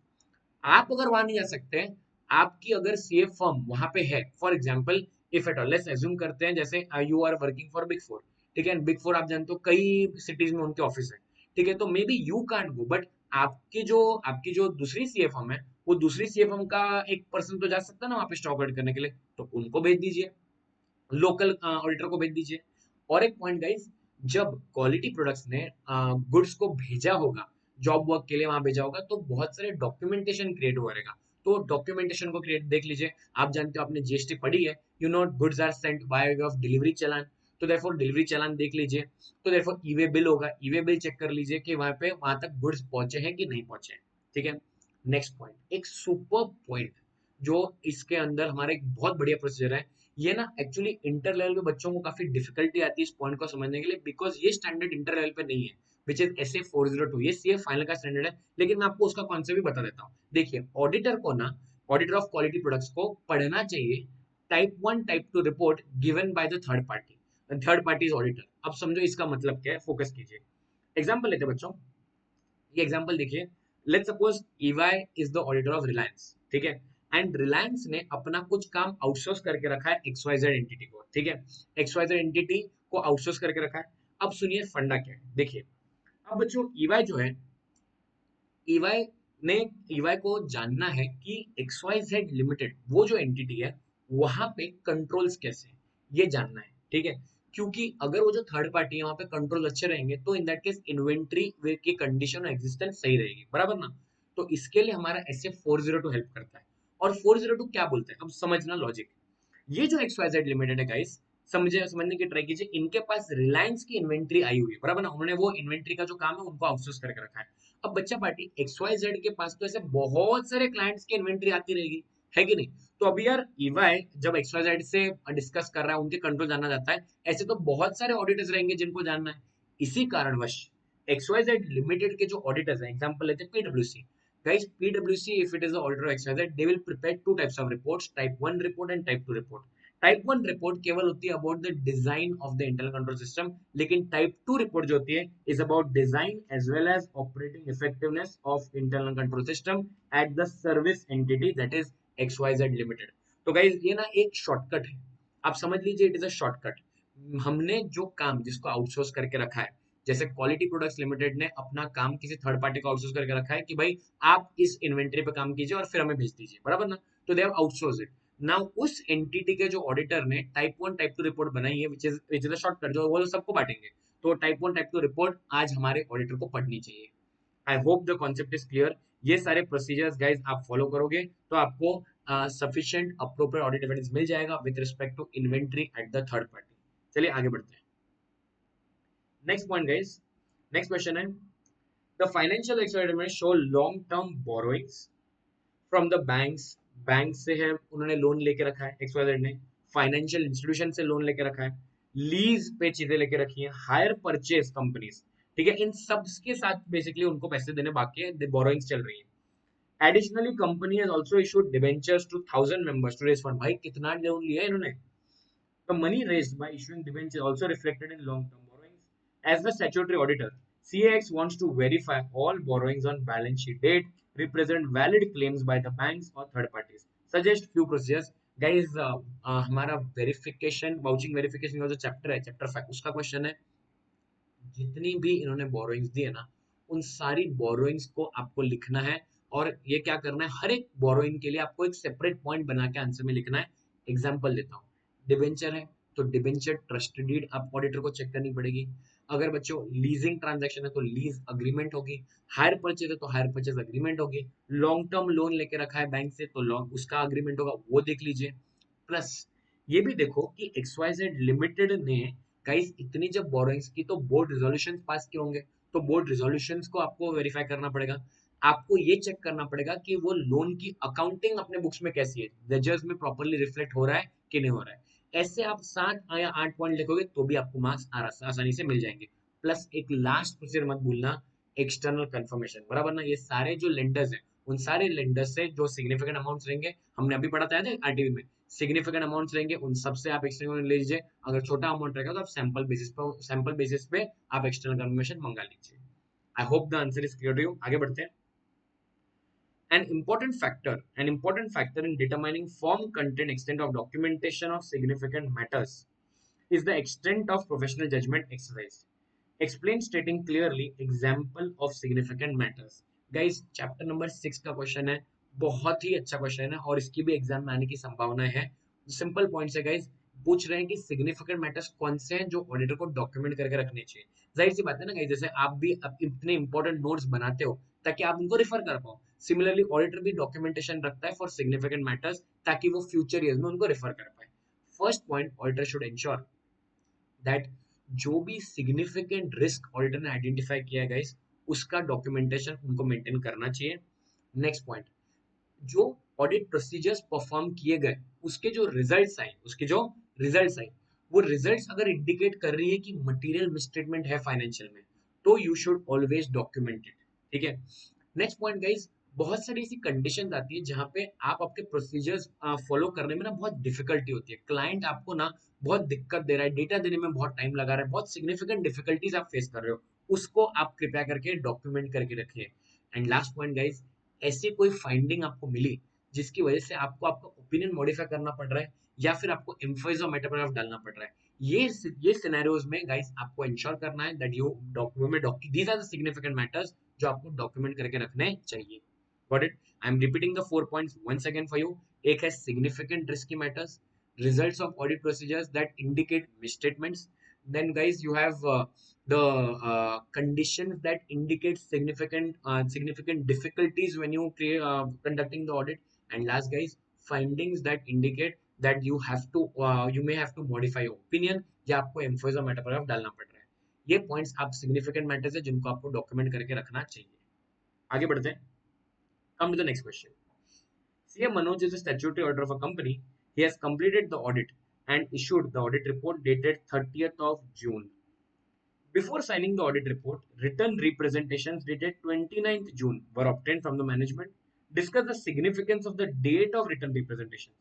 आप अगर वहां नहीं जा सकते, आपकी अगर सीए फर्म वहां पे है, for example if at all, let's assume करते हैं जैसे you are working for big four, ठीक है, बिग फोर आप जानते हो कई सिटीज में उनके ऑफिस है, ठीक है, तो may be you can't go, but आपकी जो दूसरी सीए फर्म है, वो दूसरी सीए फर्म का एक पर्सन तो जा सकता है ना वहां पे स्टॉक आउट करने के लिए, तो उनको भेज दीजिए, लोकल ऑडिटर को भेज दीजिए। और एक पॉइंट गाइस, जब क्वालिटी प्रोडक्ट्स ने गुड्स को भेजा होगा, जॉब वर्क के लिए वहां भेजा होगा, तो बहुत सारे डॉक्यूमेंटेशन क्रिएट हुआ रहेगा, तो डॉक्यूमेंटेशन को क्रिएट देख लीजिए। आप जानते हो, आपने जीएसटी पढ़ी है, you know goods are sent by way of delivery challan, तो देयरफॉर डिलीवरी चालान देख लीजिए, तो देयरफॉर ईवे बिल होगा, ईवे बिल चेक कर लीजिए कि वहां तक गुड्स पहुंचे हैं कि नहीं पहुंचे हैं। ठीक है, नेक्स्ट पॉइंट, एक सुपर पॉइंट जो इसके अंदर हमारा एक बहुत बढ़िया प्रोसीजर है, ये ना एक्चुअली इंटर लेवल पे बच्चों को काफी डिफिकल्टी आती है इस पॉइंट को समझने के लिए, बिकॉज ये स्टैंडर्ड इंटर लेवल पे नहीं है, विच इज SA 402, ये सीए फाइनल का स्टैंडर्ड है, लेकिन मैं आपको उसका कॉन्सेप्ट भी बता देता हूँ। देखिए, ऑडिटर को ना, ऑडिटर ऑफ क्वालिटी प्रोडक्ट्स को पढ़ना चाहिए type 1 type 2 report given by the third party auditor. अब समझो इसका मतलब क्या है, फोकस कीजिए। एग्जाम्पल लेते हैं बच्चों, ये एग्जांपल देखिए, let's suppose EY is the auditor of Reliance, ठीक है, एंड रिलायंस ने अपना कुछ काम आउटसोर्स करके रखा है XYZ एंटिटी को, ठीक है, XYZ एंटिटी को आउटसोर्स करके रखा है। अब सुनिए फंडा क्या है, देखिए, अब बच्चों ईवाई जो है, ईवाई ने ईवाई को जानना है कि XYZ लिमिटेड वो जो एंटिटी है वहां पे कंट्रोल्स कैसे हैं, ये जानना है, ठीक है। क्योंकि अगर वो जो थर्ड पार्टी है वहां पे कंट्रोल अच्छे रहेंगे तो इन दैट केस इन्वेंट्री की कंडीशन और एग्जिस्टेंस सही रहेगी, बराबर ना। तो इसके लिए हमारा SF 402 हेल्प करता है। और 402 क्या बोलते हैं, अब समझना लॉजिक। ये जो XYZ लिमिटेड है गाइस, समझने की ट्राई कीजिए, इनके पास रिलायंस की इन्वेंट्री आई हुई है, बराबर ना। उन्होंने वो इन्वेंट्री का जो काम है उनको आउटसोर्स करके रखा है। अब बच्चा पार्टी XYZ के पास तो ऐसे बहुत सारे क्लाइंट्स की इन्वेंट्री आती रहेगी, है कि नहीं। तो अभी यार EY जब XYZ से डिस्कस कर रहा है, उनके कंट्रोल जानना चाहता है, ऐसे तो बहुत सारे ऑडिटर्स रहेंगे जिनको जानना है। इसी कारणवश XYZ लिमिटेड के जो ऑडिटर्स हैं, एग्जांपल लेते हैं PwC। Guys, PwC, if it is the auditor of XYZ, they will prepare two types of reports, type 1 report and type 2 report. Type 1 report केवल होती है about the design of the internal control system, लेकिन टाइप 2 रिपोर्ट जो होती है is about design as well as operating effectiveness of internal control system at the service entity that is XYZ limited. तो गाइस ये ना एक शॉर्टकट है, आप समझ लीजिए, इट इज अ शॉर्टकट। हमने जो काम जिसको आउटसोर्स करके रखा है, जैसे क्वालिटी प्रोडक्ट्स लिमिटेड ने अपना काम किसी थर्ड पार्टी को आउटसोर्स करके रखा है कि भाई आप इस इन्वेंटरी पे काम कीजिए और फिर हमें भेज दीजिए, बराबर ना। तो they have outsource it. Now उस एंटिटी के जो ऑडिटर ने टाइप 1 टाइप 2 रिपोर्ट बनाई है, विच इज अ शॉर्टकट, जो वो सबको बांटेंगे। तो टाइप 1 टाइप 2 रिपोर्ट आज हमारे ऑडिटर को पढ़नी चाहिए। I hope the concept is clear. ये सारे प्रोसीजर्स गाइज आप फॉलो करोगे तो आपको सफिशिएंट अप्रोप्रिएट ऑडिट एविडेंस मिल जाएगा with respect to inventory at the third party. चलिए आगे बढ़ते हैं। Next point guys, next question है, the financial experiment show long term borrowings from the banks. Bank से है, उन्होंने लोन लेके रखा है XYZ ने, फाइनेंशियल इंस्टीट्यूशन से लोन लेके रखा है, लीज पे चीजें लेके रखी है, हायर परचेज कंपनीज, ठीक है, इन सब के साथ बेसिकली उनको पैसे देने बाकी है, बोरोइंग्स चल रही है। Additionally company has also issued debentures to 1000 members to raise fund. भाई कितना लोन लिया है इन्होंने। The money raised by issuing debentures also reflected in long-term borrowings. As the statutory auditor, CAX wants to verify all borrowings on balance sheet date, represent valid claims by the banks or third parties. Suggest few procedures. Guys, हमारा वेरिफिकेशन, वाउचिंग वेरिफिकेशन का जो चैप्टर है, चैप्टर 5, उसका क्वेश्चन है, जितनी भी इन्होंने बोरोइंग्स दी है ना, उन सारी बोरोइंग्स को आपको लिखना है। और ये क्या करना है, हर एक बोरोइंग के लिए आपको एक सेपरेट पॉइंट बना के आंसर में लिखना है। एग्जांपल देता हूँ, डिबेंचर है तो डिबेंचर ट्रस्ट डीड आप ऑडिटर को चेक करनी पड़ेगी। अगर बच्चों लीजिंग ट्रांजैक्शन है तो लीज अग्रीमेंट होगी, हायर परचेज है तो हायर परचेज अग्रीमेंट होगी, लॉन्ग टर्म लोन लेके रखा है बैंक से तो लॉन्ग उसका अग्रीमेंट होगा, वो देख लीजिए। प्लस ये भी देखो कि XYZ लिमिटेड ने गाइस इतनी जब बोरोइंग्स की तो बोर्ड रिजोल्यूशन पास किए होंगे, तो बोर्ड रिजोल्यूशन को आपको वेरीफाई करना पड़ेगा। आपको ये चेक करना पड़ेगा कि वो लोन की अकाउंटिंग अपने बुक्स में कैसी है, लेजर्स में प्रॉपर्ली रिफ्लेक्ट हो रहा है कि नहीं हो रहा है। ऐसे आप 7 या 8 पॉइंट लिखोगे तो भी आपको मार्क्स आसानी से मिल जाएंगे। प्लस एक लास्ट प्रोसीजर मत भूलना, एक्सटर्नल कंफर्मेशन, बराबर ना। ये सारे जो लेंडर्स हैं, उन सारे लेंडर्स से जो सिग्निफिकेंट अमाउंट्स रहेंगे, हमने अभी पढ़ा था RTB में, सिग्निफिकेंट अमाउंट्स रहेंगे, उन सबसे आप एक्सटर्नल ले लीजिए। अगर छोटा अमाउंट रहेगा तो आप सैंपल बेसिस पे आप एक्सटर्नल कंफर्मेशन मंगा लीजिए। I hope the answer is clear to you. आगे बढ़ते हैं। An important factor in determining form, content, extent of documentation of significant matters is the extent of professional judgment exercised. Explain stating clearly example of significant matters. Guys, chapter number 6 का क्वेश्चन है, बहुत ही अच्छा क्वेश्चन है और इसकी भी एग्जाम में आने की संभावना है। सिंपल पॉइंट्स है गाइस, पूछ रहे हैं कि सिग्निफिकेंट मैटर्स कौन से हैं जो ऑडिटर को डॉक्यूमेंट करके रखने चाहिए। जाहिर सी बात है ना गाइस, जैसे आप भी इतने इंपॉर्टेंट नोट्स बनाते हो ताकि आप उनको रिफर कर पाओ, सिमिलरली ऑडिटर भी डॉक्यूमेंटेशन रखता है फॉर सिग्निफिकेंट मैटर्स ताकि वो फ्यूचर ईयर्स में उनको रेफर कर पाए। First point, auditor should ensure that जो भी सिग्निफिकेंट रिस्क ऑडिटर ने आइडेंटिफाई किया है गाइस, उसका डॉक्यूमेंटेशन उनको मेंटेन करना चाहिए। नेक्स्ट पॉइंट, जो ऑडिट प्रोसीजर्स परफॉर्म किए गए, उसके जो रिजल्ट्स आए, वो रिजल्ट्स अगर इंडिकेट कर रही है कि मटेरियल मिसट्रीटमेंट है फाइनेंशियल में, तो you should always document it, ठीक है। नेक्स्ट पॉइंट गाइस, बहुत सारी ऐसी कंडीशंस आती है जहां पे आप आपके प्रोसीजर्स फॉलो करने में ना बहुत डिफिकल्टी होती है, क्लाइंट आपको ना बहुत दिक्कत दे रहा है, डेटा देने में बहुत टाइम लगा रहा है, बहुत सिग्निफिकेंट डिफिकल्टीज आप फेस कर रहे हो, उसको आप कृपया करके डॉक्यूमेंट करके रखिए। एंड लास्ट पॉइंट गाइस, ऐसी कोई फाइंडिंग आपको मिली जिसकी वजह से आपको आपका ओपिनियन मॉडिफाई करना पड़ रहा है या फिर आपको एम्फासिस और मेटाफर डालना पड़ रहा है, ये सिनेरियोज में गाइस आपको इंश्योर करना है that you document, these are the significant matters जो आपको डॉक्यूमेंट करके रखने चाहिए। Got it? I'm repeating the 4 points once again for you. एक है significant risky matters, results of audit procedures that indicate misstatements. Then guys you have the conditions that indicate significant difficulties when you conducting the audit. And last guys, findings that indicate that you may have to modify your opinion या आपको एम्फोसा मैटर पर डालना पड़ रहा है. ये पॉइंट्स आप सिग्निफिकेंट मैटर्स है जिनको आपको डॉक्यूमेंट करके रखना चाहिए. आगे बढ़ते हैं. Come to the next question. CM Manoj is a statutory order of a company. He has completed the audit and issued the audit report dated 30th of June. Before signing the audit report, written representations dated 29th June were obtained from the management. Discuss the significance of the date of written representation.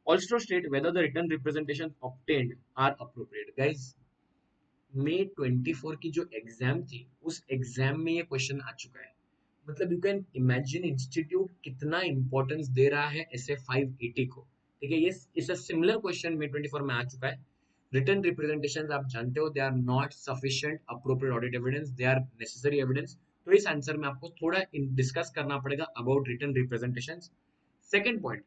Also state whether the written representations obtained are appropriate. Guys, मई 24 की जो एग्जाम थी उस एग्जाम में ये क्वेश्चन आ चुका है. मतलब यू कैन इमेजिन इंस्टीट्यूट कितना इंपॉर्टेंस दे रहा है ऐसे 580 को. ठीक है, ये इस सिमिलर क्वेश्चन में 24 में आ चुका है. रिटन रिप्रेजेंटेशन आप जानते हो they are not sufficient appropriate audit evidence, they are necessary evidence. तो इस आंसर में आपको थोड़ा डिस्कस करना पड़ेगा about written representation. Second point,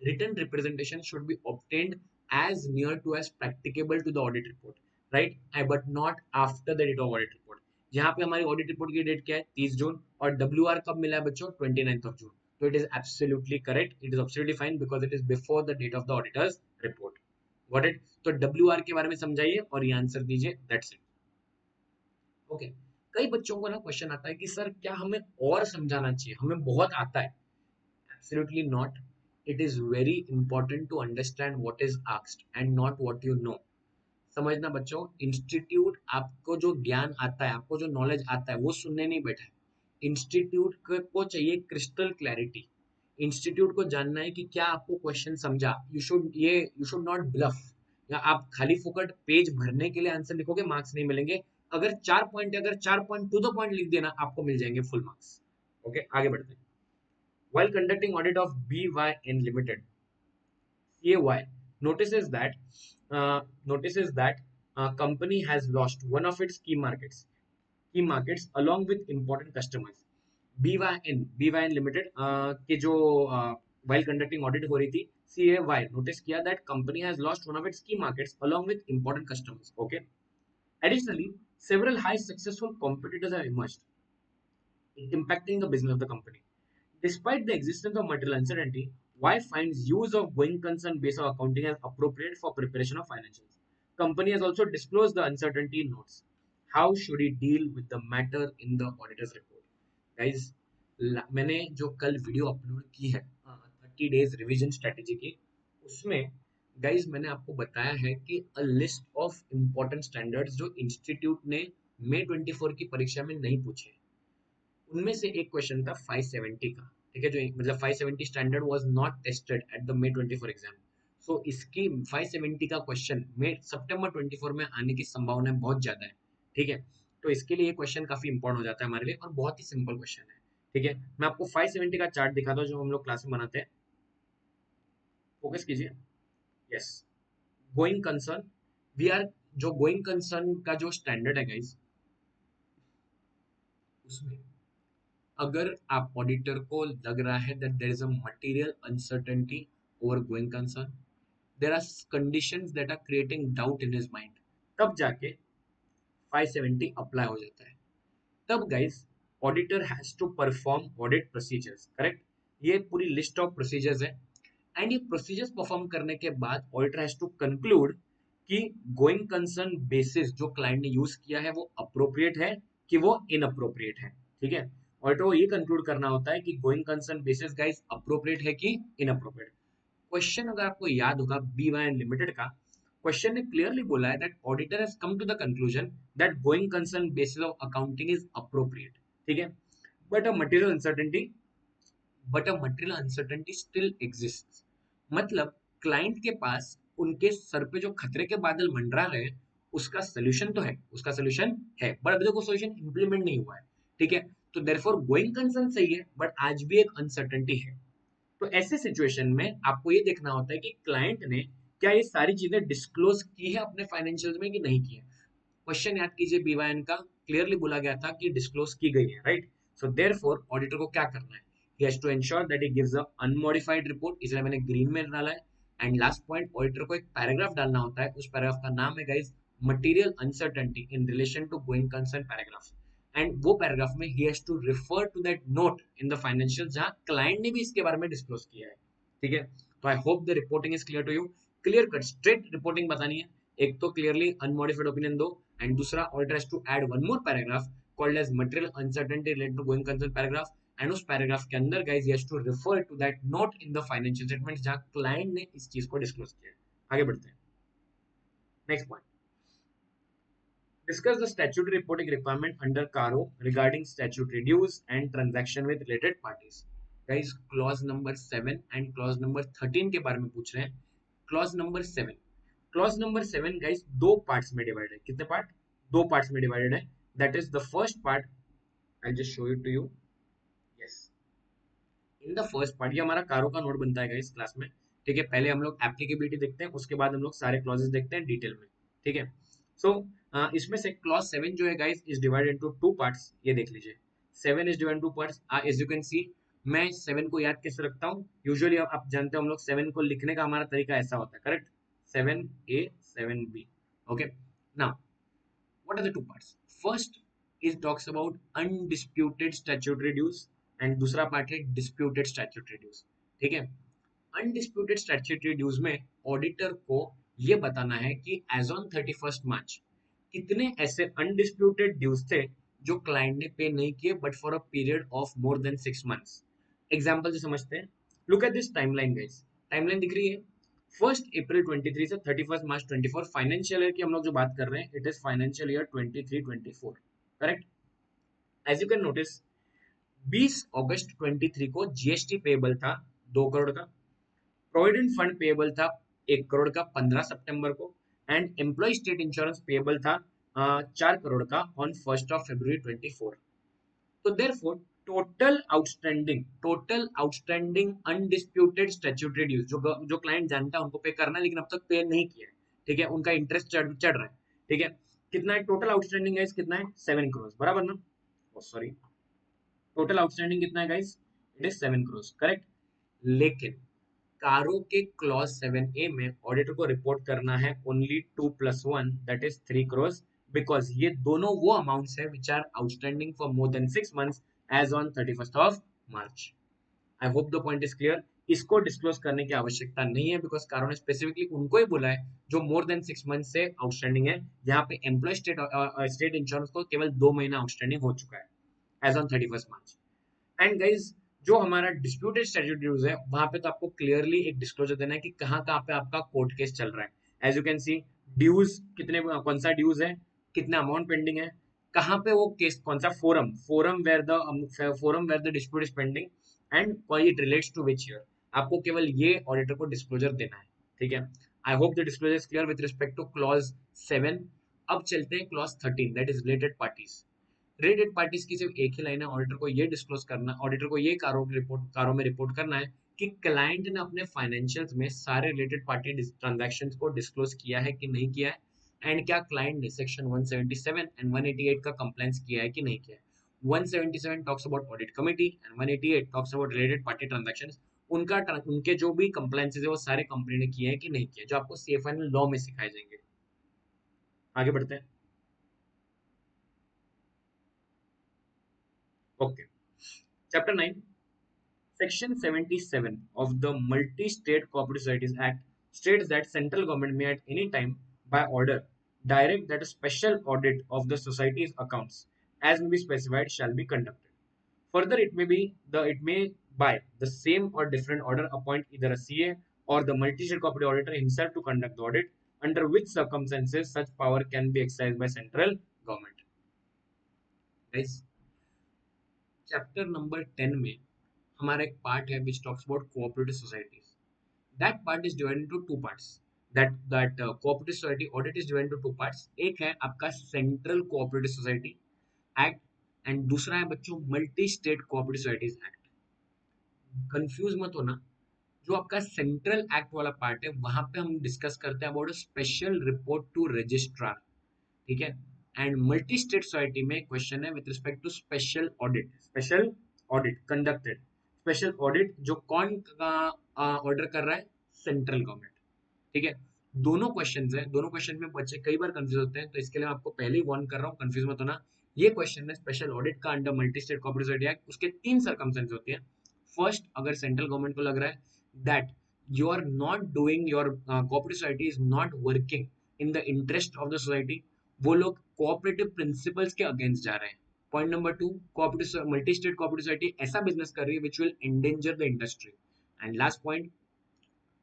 written representation should be obtained as near to as practicable to the audit report, right? But not after the date of audit report. यहाँ पे हमारी ऑडिट रिपोर्ट की डेट क्या है 30 जून और WR कब मिला है बच्चों 29th ऑफ जून. तो it is absolutely correct, it is absolutely fine because it is before the date of the auditor's report. Got it? तो WR के बारे में समझाइए और ये आंसर दीजिए, दैट्स इट. ओके. कई बच्चों को ना क्वेश्चन आता है कि सर क्या हमें और समझाना चाहिए, हमें बहुत आता है. Absolutely not. It is very important to understand what is asked and not what you know. समझना बच्चों, इंस्टीट्यूट आपको जो ज्ञान आता है, आपको जो नॉलेज आता है वो सुनने नहीं बैठा है. इंस्टीट्यूट को चाहिए क्रिस्टल क्लैरिटी. इंस्टीट्यूट को जानना है कि क्या आपको क्वेश्चन समझा. You should not bluff. या आप खाली फुकट पेज भरने के लिए आंसर लिखोगे, मार्क्स नहीं मिलेंगे. अगर 4 पॉइंट टू द पॉइंट लिख देना आपको मिल जाएंगे फुल मार्क्स. ओके, आगे बढ़ते हैं. While conducting audit of BYN Limited, CAY notices that company has lost one of its key markets along with important customers. BYN Limited के जो while conducting audit हो रही थी, CAY notice किया that company has lost one of its key markets along with important customers. Okay. Additionally, several high successful competitors have emerged, impacting the business of the company. Despite the existence of material uncertainty, Y finds use of going concern based on accounting as appropriate for preparation of financials. Company has also disclosed the uncertainty notes. How should he deal with the matter in the auditor's report? Guys, मैंने जो कल वीडियो अपलोड की है 30 days रिवीजन स्ट्रेटेजी की, उसमें गाइज मैंने आपको बताया है कि a list of important standards जो इंस्टीट्यूट ने मई 24 की परीक्षा में नहीं पूछे, उनमें से एक क्वेश्चन था 570 का. ठीक है, जो मतलब 570 standard was not tested at the May 24 exam. So इसकी 570 का क्वेश्चन सितंबर 24 में आने की संभावना बहुत ज्यादा है. ठीक है, तो इसके लिए ये क्वेश्चन काफी इंपॉर्टेंट हो जाता है हमारे लिए और बहुत ही सिंपल क्वेश्चन है. ठीक है, मैं आपको 570 का चार्ट दिखाता हूँ जो हम लोग क्लास में बनाते हैं. फोकस कीजिए. Yes, going concern. We are जो गोइंग कंसर्न का जो स्टैंडर्ड है गाइस, उसमें अगर आप ऑडिटर को लग रहा है that there is a material uncertainty over going concern, there are conditions that are creating doubt in his mind, तब जाके 570 अप्लाई हो जाता है. तब guys auditor has to perform audit procedures. Correct, ये पूरी लिस्ट ऑफ प्रोसीजर्स है एंड ये प्रोसीजर्स परफॉर्म करने के बाद ऑडिटर हैज टू कंक्लूड कि गोइंग कंसर्न बेसिस जो क्लाइंट ने यूज किया है वो अप्रोप्रिएट है कि वो इनअप्रोप्रिएट है. ठीक है, ऑडिटर को ये कंक्लूड करना होता है कि going concern basis guys appropriate है कि इनअप्रोप्रिएट. क्वेश्चन अगर आपको याद होगा BYN लिमिटेड का, क्वेश्चन ने क्लियरली बोला है that auditor has come to the conclusion that going concern basis of accounting is appropriate. ठीक है, but a material uncertainty still exists. मतलब क्लाइंट के पास उनके सर पे जो खतरे के बादल मंडरा रहे हैं उसका सोल्यूशन तो है, बट अभी तक वो सोल्यूशन इंप्लीमेंट नहीं हुआ है. ठीक है, तो देयरफॉर गोइंग कंसर्न सही है बट आज भी एक अनसर्टेनिटी है. तो ऐसे सिचुएशन में आपको ये देखना होता है कि क्लाइंट ने क्या ये सारी चीजें डिस्क्लोज की है अपने फाइनेंशियल में कि नहीं की है. क्वेश्चन याद कीजिए, BYN का क्लियरली बोला गया था कि डिस्क्लोज की गई है, राइट. सो देयरफॉर ऑडिटर को क्या करना है, he has to ensure that he gives a unmodified report, इसलिए मैंने ग्रीन में डाला है. एंड लास्ट पॉइंट, ऑडिटर को एक पैराग्राफ डालना होता है, उस पैराग्राफ का नाम है guys material uncertainty in relation to going concern paragraph. And वो पैराग्राफ में he has to refer to that note in the financial जहां क्लाइंट ने भी इसके बारे में डिस्क्लोज किया है. ठीक है, तो I hope the reporting is clear to you. Clear cut straight reporting बतानी है. एक तो क्लियरली अनमॉडिफाइड ओपिनियन दो, एंड दूसरा auditor has to add one more paragraph called as material uncertainty related to going concern paragraph. And उस पैराग्राफ के अंदर guys he has to refer to that note in the financial statement जहां क्लाइंट ने इस चीज को डिस्क्लोज किया है. आगे बढ़ते हैं. Next point, discuss the statutory reporting requirement under CARO regarding statutory dues and transaction with related parties. Guys, clause number 7 and clause number 13 के बारे में पूछ रहे हैं. clause number 7, clause number 7 guys दो parts में divided है. कितने part? दो parts में divided है. That is the first part, I'll just show it to you. Yes, in the first part, ये हमारा कारो का नोट बनता है गाइस क्लास में. ठीक है, पहले हम लोग एप्लीकेबिलिटी देखते हैं, उसके बाद हम लोग सारे क्लॉजेस देखते हैं डिटेल में. ठीक है, सो इसमें से क्लॉज 7 जो है guys is divided into two parts. ये देख लीजिए, 7 is divided into parts. As you can see, मैं 7 को याद कैसे रखता हूँ. यूजुअली आप जानते हो हम लोग 7 को लिखने का हमारा तरीका ऐसा होता है, correct. 7A 7B. Okay, now what are the two parts? First is talks about undisputed statutory dues and दूसरा पार्ट है disputed statutory dues. ठीक है, अनडिस्प्यूटेड स्टैट्यूटरी ड्यूज में ऑडिटर को ये बताना है कि एज ऑन 31 मार्च कितने ऐसे अनडिस्प्यूटेड ड्यूज थे जो क्लाइंट ने पे नहीं किए but for a period of more than 6 months. Example से समझते हैं. Look at this timeline guys. Timeline दिख रही है. 1 अप्रैल 23 से 31 मार्च 24 फाइनेंशियल ईयर की हम लोग जो बात कर रहे हैं, it is financial year 23-24, correct. As you can notice 20 अगस्त 23 को जीएसटी पेबल था 2 करोड़ का. प्रोविडेंट फंड पेबल था 1 करोड़ का 15 सितंबर को. And employ state insurance payable था 4 करोड़ का ऑन 1 फरवरी 24. तो therefore total outstanding undisputed statutory dues जो क्लाइंट जानता है उनको पे करना है लेकिन अब तक पे नहीं किया है. ठीक है, उनका इंटरेस्ट चढ़ रहा है. ठीक है, कितना है टोटल आउटस्टैंडिंग गाइस, कितना है 7 करोड़, बराबर ना. सॉरी, टोटल आउटस्टैंडिंग कितना है guys, it is 7 crore, correct. लेकिन कारो के क्लॉज 7A में ऑडिटर को रिपोर्ट करना है only 2 + 1 that is 3 crore, because ये दोनों वो अमाउंट्स है which are outstanding for more than 6 months as on 31 March. I hope the point is clear. इसको डिस्क्लोज करने की आवश्यकता नहीं है बिकॉज कारो ने स्पेसिफिकली उनको ही बोला है जो मोर देन 6 मंथ से आउटस्टैंडिंग है. यहाँ पे एम्प्लॉय स्टेट इंश्योरेंस को केवल 2 महीना आउटस्टैंडिंग हो चुका है as on 31 March. And guys, जो हमारा डिस्प्यूटेड स्टैट्यूटरी ड्यूज है वहां पे तो आपको क्लियरली एक डिस्क्लोजर देना है कि कहाँ कहाँ पे आपका कोर्ट केस चल रहा है. As you can see, dues कितने, कौन सा ड्यूज है, कितना अमाउंट पेंडिंग है, कहाँ पे वो केस, कौन सा forum where the dispute is pending and it relates to which year. आपको केवल ये ऑडिटर को डिस्क्लोजर देना है. ठीक है, आई hope the disclosure is clear with respect two clause 7. अब चलते हैं clause 13 that is related parties. Related parties की सिर्फ एक ही लाइन है. ऑडिटर को ये डिस्क्लोज करना, ऑडिटर को ये कारों में रिपोर्ट करना है कि क्लाइंट ने अपने फाइनेंशियल्स में सारे रिलेटेड पार्टी ट्रांजैक्शंस को डिस्क्लोज किया है कि नहीं किया है, एंड क्या क्लाइंट ने सेक्शन 177 एंड 188 का कंप्लायंस किया है कि नहीं किया है. 177 talks about audit committee and 188 talks about related party transactions. उनके जो भी कंप्लायंसेस है वो सारे कंपनी ने किए हैं कि नहीं किया, जो आपको सीएफएन लॉ में सिखाए जाएंगे. आगे बढ़ते हैं. Okay, chapter 9. Section 77 of the Multi-State Cooperative Societies Act states that central government may at any time, by order, direct that a special audit of the society's accounts, as may be specified, shall be conducted. Further, it may by the same or different order appoint either a CA or the multi-state cooperative auditor himself to conduct the audit, under which circumstances such power can be exercised by central government. Guys, chapter number 10 में हमारा एक पार्ट है which talks about cooperative societies. That part is divided into two parts. That cooperative society audit is divided into two parts. एक है आपका central cooperative society act and दूसरा है बच्चों multi state cooperative societies act. Confuse मत होना. जो आपका सेंट्रल एक्ट वाला पार्ट है वहां पे हम डिस्कस करते हैं about special report to registrar. ठीक है, एंड मल्टी स्टेट सोसाइटी में क्वेश्चन है with respect to special audit conducted. Special audit जो कौन ऑर्डर कर रहा है? Central government. ठीक है, दोनों क्वेश्चंस हैं, दोनों क्वेश्चन में बच्चे कई बार कंफ्यूज होते हैं, तो इसके लिए मैं आपको पहले ही वार्न कर रहा हूँ, कंफ्यूज मत होना। ये क्वेश्चन है स्पेशल ऑडिट का under multi state cooperative society act, उसके तीन सर्कमस्टेंस होती है। फर्स्ट, अगर सेंट्रल गवर्नमेंट को लग रहा है that you are not doing your cooperative society is not working in the interest of the society, वो लोग कोऑपरेटिव प्रिंसिपल्स के अगेंस्ट जा रहे हैं। Point number two, cooperative multi state cooperative society ऐसा बिजनेस कर रही है which will endanger the industry. And last point,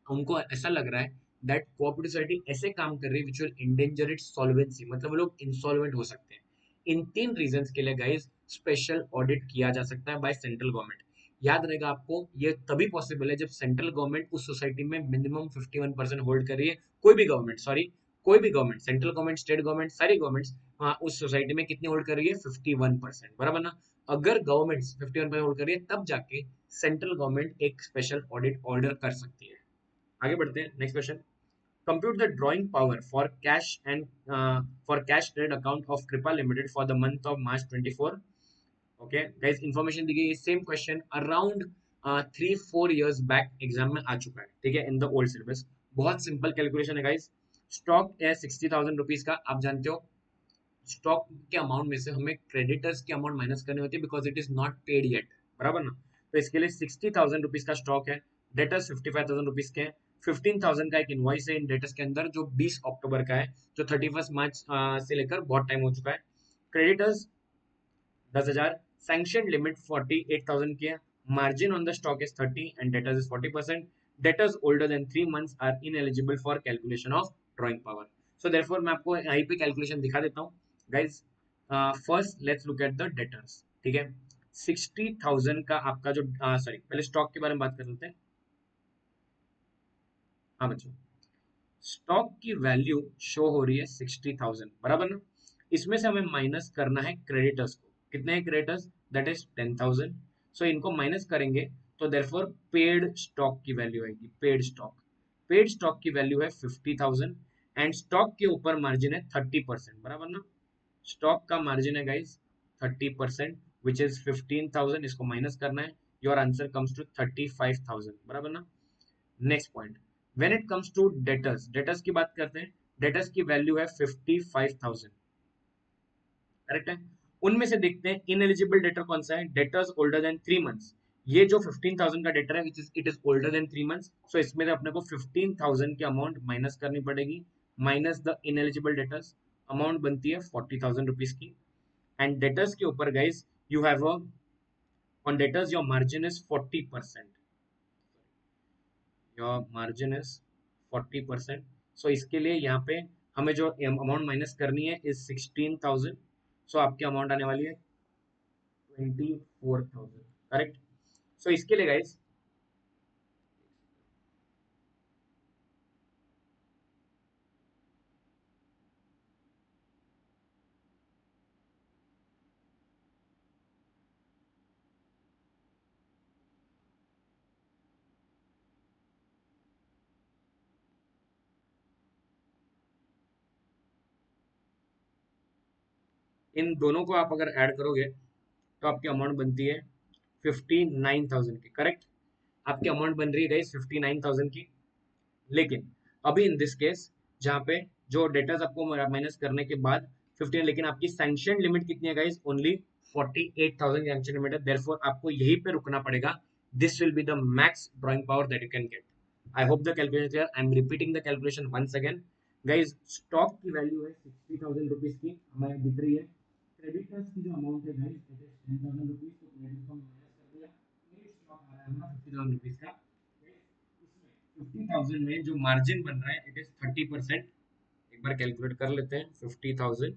उनको ऐसा लग रहा है दैट कोऑपरेटिव सोसाइटी ऐसे काम कर रही है which will endanger its solvency, मतलब वो लोग इंसॉल्वेंट हो सकते हैं। इन तीन रीजंस के लिए गाइस स्पेशल ऑडिट किया जा सकता है बाय सेंट्रल गवर्नमेंट। याद रहेगा आपको, ये तभी पॉसिबल है जब सेंट्रल गवर्नमेंट उस सोसाइटी में मिनिमम 51% होल्ड कर रही है। कोई भी गवर्नमेंट, सॉरी, कोई भी government, central government, state government, सारी गवर्नमेंट्स उस सोसाइटी में कितनी होल्ड कर रही है? 51%, बराबर ना? अगर गवर्नमेंट 51% होल्ड कर रही है तब जाके सेंट्रल गवर्नमेंट एक स्पेशल ऑडिट ऑर्डर कर सकती है। आगे बढ़ते हैं, next question. Compute the drawing power for cash and for cash trade account of Kripa limited for the month of March 24। Okay guys, information दी गई, same question around 3-4 years back exam में आ चुका है, ठीक है, इन द ओल्ड सिलेबस। बहुत सिंपल कैलकुलेशन है गाइस। स्टॉक है 60,000 रुपीज का, आप जानते हो स्टॉक के अमाउंट में से हमें क्रेडिटर्स की अमाउंट माइनस करनी होती है because it is not paid yet, बराबर ना? तो इसके लिए 60,000 रुपीज का स्टॉक है, डेटर्स 55,000 रुपीज के हैं, 15,000 का एक इनवॉइस है इन डेटर्स के अंदर जो 20 अक्टूबर का है, जो 31 मार्च से लेकर बहुत टाइम हो चुका है। क्रेडिटर्स 10,000, सैंक्शन लिमिट 48,000 की है, margin on the stock is 30 and debtors is 40%। Debtors older than 3 months are ineligible for calculation of drawing power. So therefore मैं आपको यहीं पे कैलकुलेशन दिखा देता हूँ guys. First let's look at the debtors, ठीक है। 60,000 का आपका जो सॉरी, पहले स्टॉक के बारे में बात कर लेते हैं। हाँ बच्चों, स्टॉक की वैल्यू शो हो रही है 60,000, बराबर ना? इसमें से हमें माइनस करना है क्रेडिटर्स को। कितने हैं क्रेडिटर्स? That is 10,000। सो इनको माइनस करेंगे तो देयरफॉर पेड स्टॉक की वैल्यू आएगी। पेड स्टॉक की वैल्यू है 50,000 एंड स्टॉक के ऊपर मार्जिन है 30%, बराबर ना? स्टॉक का मार्जिन है गाइस 30%, विच इज 15,000, इसको माइनस करना है, योर आंसर कम्स टू 35,000, बराबर ना? Next point, when it comes to debtors, debtors की बात करते हैं। डेटर्स की वैल्यू है 55,000, करेक्ट है? उनमें से देखते हैं इनएलिजिबल डेटर कौन सा है। डेटर्स ओल्डर देन 3 months, ये जो 15,000 का डेटर है it is older than 3 months, सो इसमें से अपने को 15,000 की अमाउंट माइनस करनी पड़ेगी, minus the ineligible debtors, amount बनती है 40,000 रुपीज की। एंड डेटर्स के ऊपर guys you have a, on debtors your margin is 40%, your margin is 40%। सो इसके लिए यहाँ पे हमें जो अमाउंट माइनस करनी है इज 16,000, सो आपकी अमाउंट आने वाली है 24,000, करेक्ट? सो इसके लिए गाइस इन दोनों को आप अगर ऐड करोगे तो आपकी अमाउंट बनती है 59,000 की, करेक्ट? आपकी अमाउंट बन रही है गाइस 59,000 की। लेकिन अभी इन दिस केस जहाँ पे जो डेटर्स आपको माइनस करने के बाद 15, लेकिन आपकी सैंक्शन लिमिट कितनी है गाइस? ओनली 48,000 सैंक्शन लिमिट है, देयरफॉर आपको यहीं पे रुकना पड़ेगा। This will be the max drawing power that you can get. I hope the calculation clear, I am repeating the calculation once again. Guys, stock की वैल्यू है 60,000 रुपीज की, हमें दिख रही है। क्रेडिटर्स की जो अमाउंट है गाइस इट इज 10,000 रुपीज, तो क्रेडिट को माइनस कर दिया, क्रेडिट स्टॉक आ रहा है हमारा 50,000 रुपीज का। 50,000 में जो मार्जिन बन रहा है इट इज 30%। एक बार कैलकुलेट कर लेते हैं, 50,000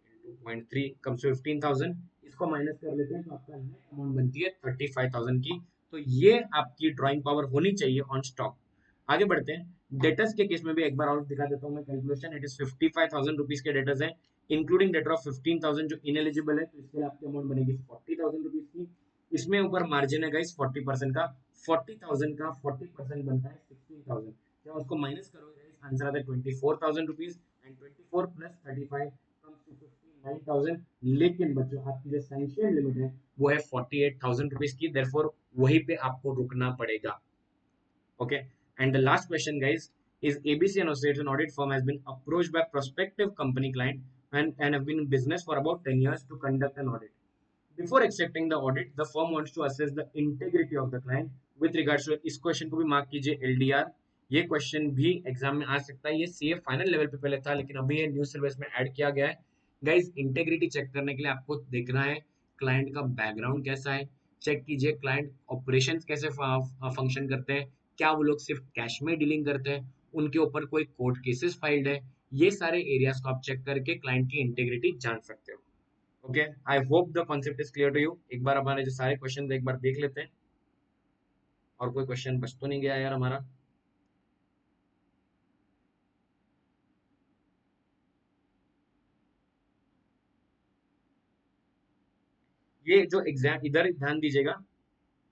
इंटू 0.3 कम्स टू 15,000, इसको माइनस कर लेते हैं तो आपका नेट अमाउंट बनती है 35,000 की। तो ये आपकी ड्राइंग पावर होनी चाहिए ऑन स्टॉक। आगे बढ़ते हैं, डेटर्स के केस में भी एक बार और दिखा देता हूँ मैं कैलकुलेशन। इट इज 55,000 रुपीज के डेटर्स है, इंक्लूडिंग डेटर ऑफ 15,000 जो इनएलिजिबल है, तो इसके लिए आपकी अमाउंट बनेगी 40,000 रुपीज की। इसमें ऊपर मार्जिन है गाइस 40% का, 40,000 का 40% बनता है 16,000। जब उसको माइनस करोगे गाइस आंसर आता है 24,000 rupees, and 24 plus 35 comes to 59,000। लेकिन बच्चों आपकी जो सैंक्शन लिमिट है वो है 48,000 रुपीज की, देयरफॉर वहीं पे आपको रुकना पड़ेगा. Okay. And the last question, guys, is ABC and Associates, an audit firm, has been approached by prospective company client and have been in business for about 10 years to conduct an audit. Before accepting the audit, the firm wants to assess the integrity of the client with regards to इस क्वेश्चन को भी मार्क कीजिए LDR. ये क्वेश्चन भी एग्जाम में आ सकता है. ये सीए फाइनल लेवल पे पहले था, लेकिन अभी ये न्यू सिलेबस में ऐड किया गया है. गाइज, इंटेग्रिटी चेक करने के लिए आपको देखना है क्लाइंट का बैकग्राउंड कैसा है. चेक कीजिए क्लाइंट ऑपरेशंस कैसे फंक्शन करते हैं. क्या वो लोग सिर्फ कैश में डीलिंग करते हैं, उनके ऊपर कोई कोर्ट केसेस फाइल्ड है. ये सारे एरियाज को आप चेक करके क्लाइंट की इंटेग्रिटी जान सकते हो. Okay, I hope the concept is clear to you. एक बार हमारे जो सारे क्वेश्चन एक बार देख लेते हैं. और कोई क्वेश्चन बच तो नहीं गया यार हमारा. ये जो एग्जाम इधर ध्यान दीजिएगा,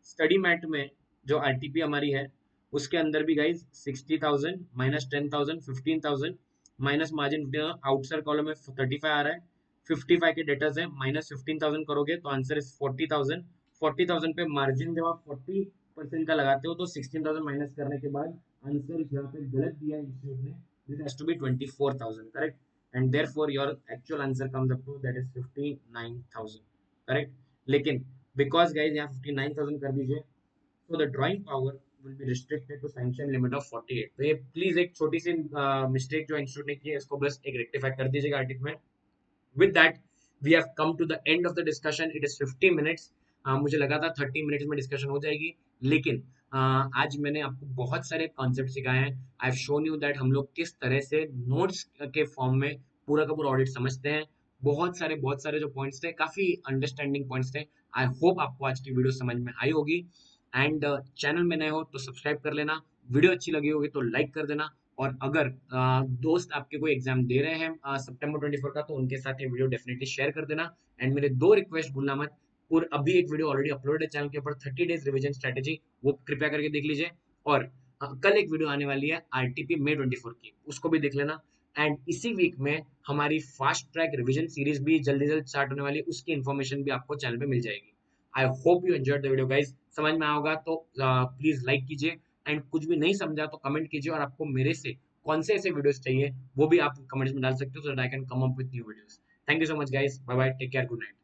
स्टडी मैट में जो आरटीपी हमारी है उसके अंदर भी guys 60,000 minus 10,000 15,000 minus margin outside column में 35 आ रहा है. 55 के डेटर्स है, माइनस 15,000 करोगे तो आंसर इज 40,000. 40,000 पे मार्जिन जब आप 40% का लगाते हो तो 16,000 माइनस करने के बाद आंसर यहाँ पे गलत दिया है इंस्टीट्यूट ने. This has to be 24,000, correct. And therefore your actual answer comes up to that is 59,000, correct. लेकिन बिकॉज गाइज यहाँ 59,000 कर दीजिए, so the drawing power will be restricted to sanction limit of 48. तो ये प्लीज एक छोटी सी मिस्टेक जो इंस्टीट्यूट ने की है इसको बस एक रेक्टिफाई कर दीजिएगा आर्टिकल में. With that, we have come to the end of the discussion. It is 50 minutes. मुझे लगा था 30 मिनट्स में डिस्कशन हो जाएगी, लेकिन आज मैंने आपको बहुत सारे कॉन्सेप्ट सिखाए हैं. I have shown you that हम लोग किस तरह से नोट्स के फॉर्म में पूरा का पूरा ऑडिट समझते हैं. बहुत सारे जो पॉइंट्स थे, काफी अंडरस्टैंडिंग पॉइंट्स थे. आई होप आपको आज की वीडियो समझ में आई होगी. एंड चैनल में नए हो तो सब्सक्राइब कर लेना. वीडियो अच्छी लगी होगी तो लाइक कर देना. और अगर दोस्त आपके कोई एग्जाम दे रहे हैं सितंबर 24 का, तो उनके साथ ये वीडियो डेफिनेटली शेयर कर देना. एंड मेरे दो रिक्वेस्ट भूलना मत. और अभी एक वीडियो ऑलरेडी अपलोड है चैनल के ऊपर, 30 डेज रिवीजन स्ट्रेटेजी, वो कृपया करके देख लीजिए. और कल एक वीडियो आने वाली है आरटीपी मे 24 की, उसको भी देख लेना. एंड इसी वीक में हमारी फास्ट ट्रैक रिवीजन सीरीज भी जल्दी जल्द स्टार्ट होने वाली है, उसकी इन्फॉर्मेशन भी आपको चैनल पे मिल जाएगी. I hope you enjoyed the video guys. समझ में आया होगा तो प्लीज लाइक कीजिए. एंड कुछ भी नहीं समझा तो कमेंट कीजिए, और आपको मेरे से कौन से ऐसे वीडियोस चाहिए वो भी आप कमेंट्स में डाल सकते हो, so that I can come up with new videos. Thank you so much guys. Bye bye, take care, good night.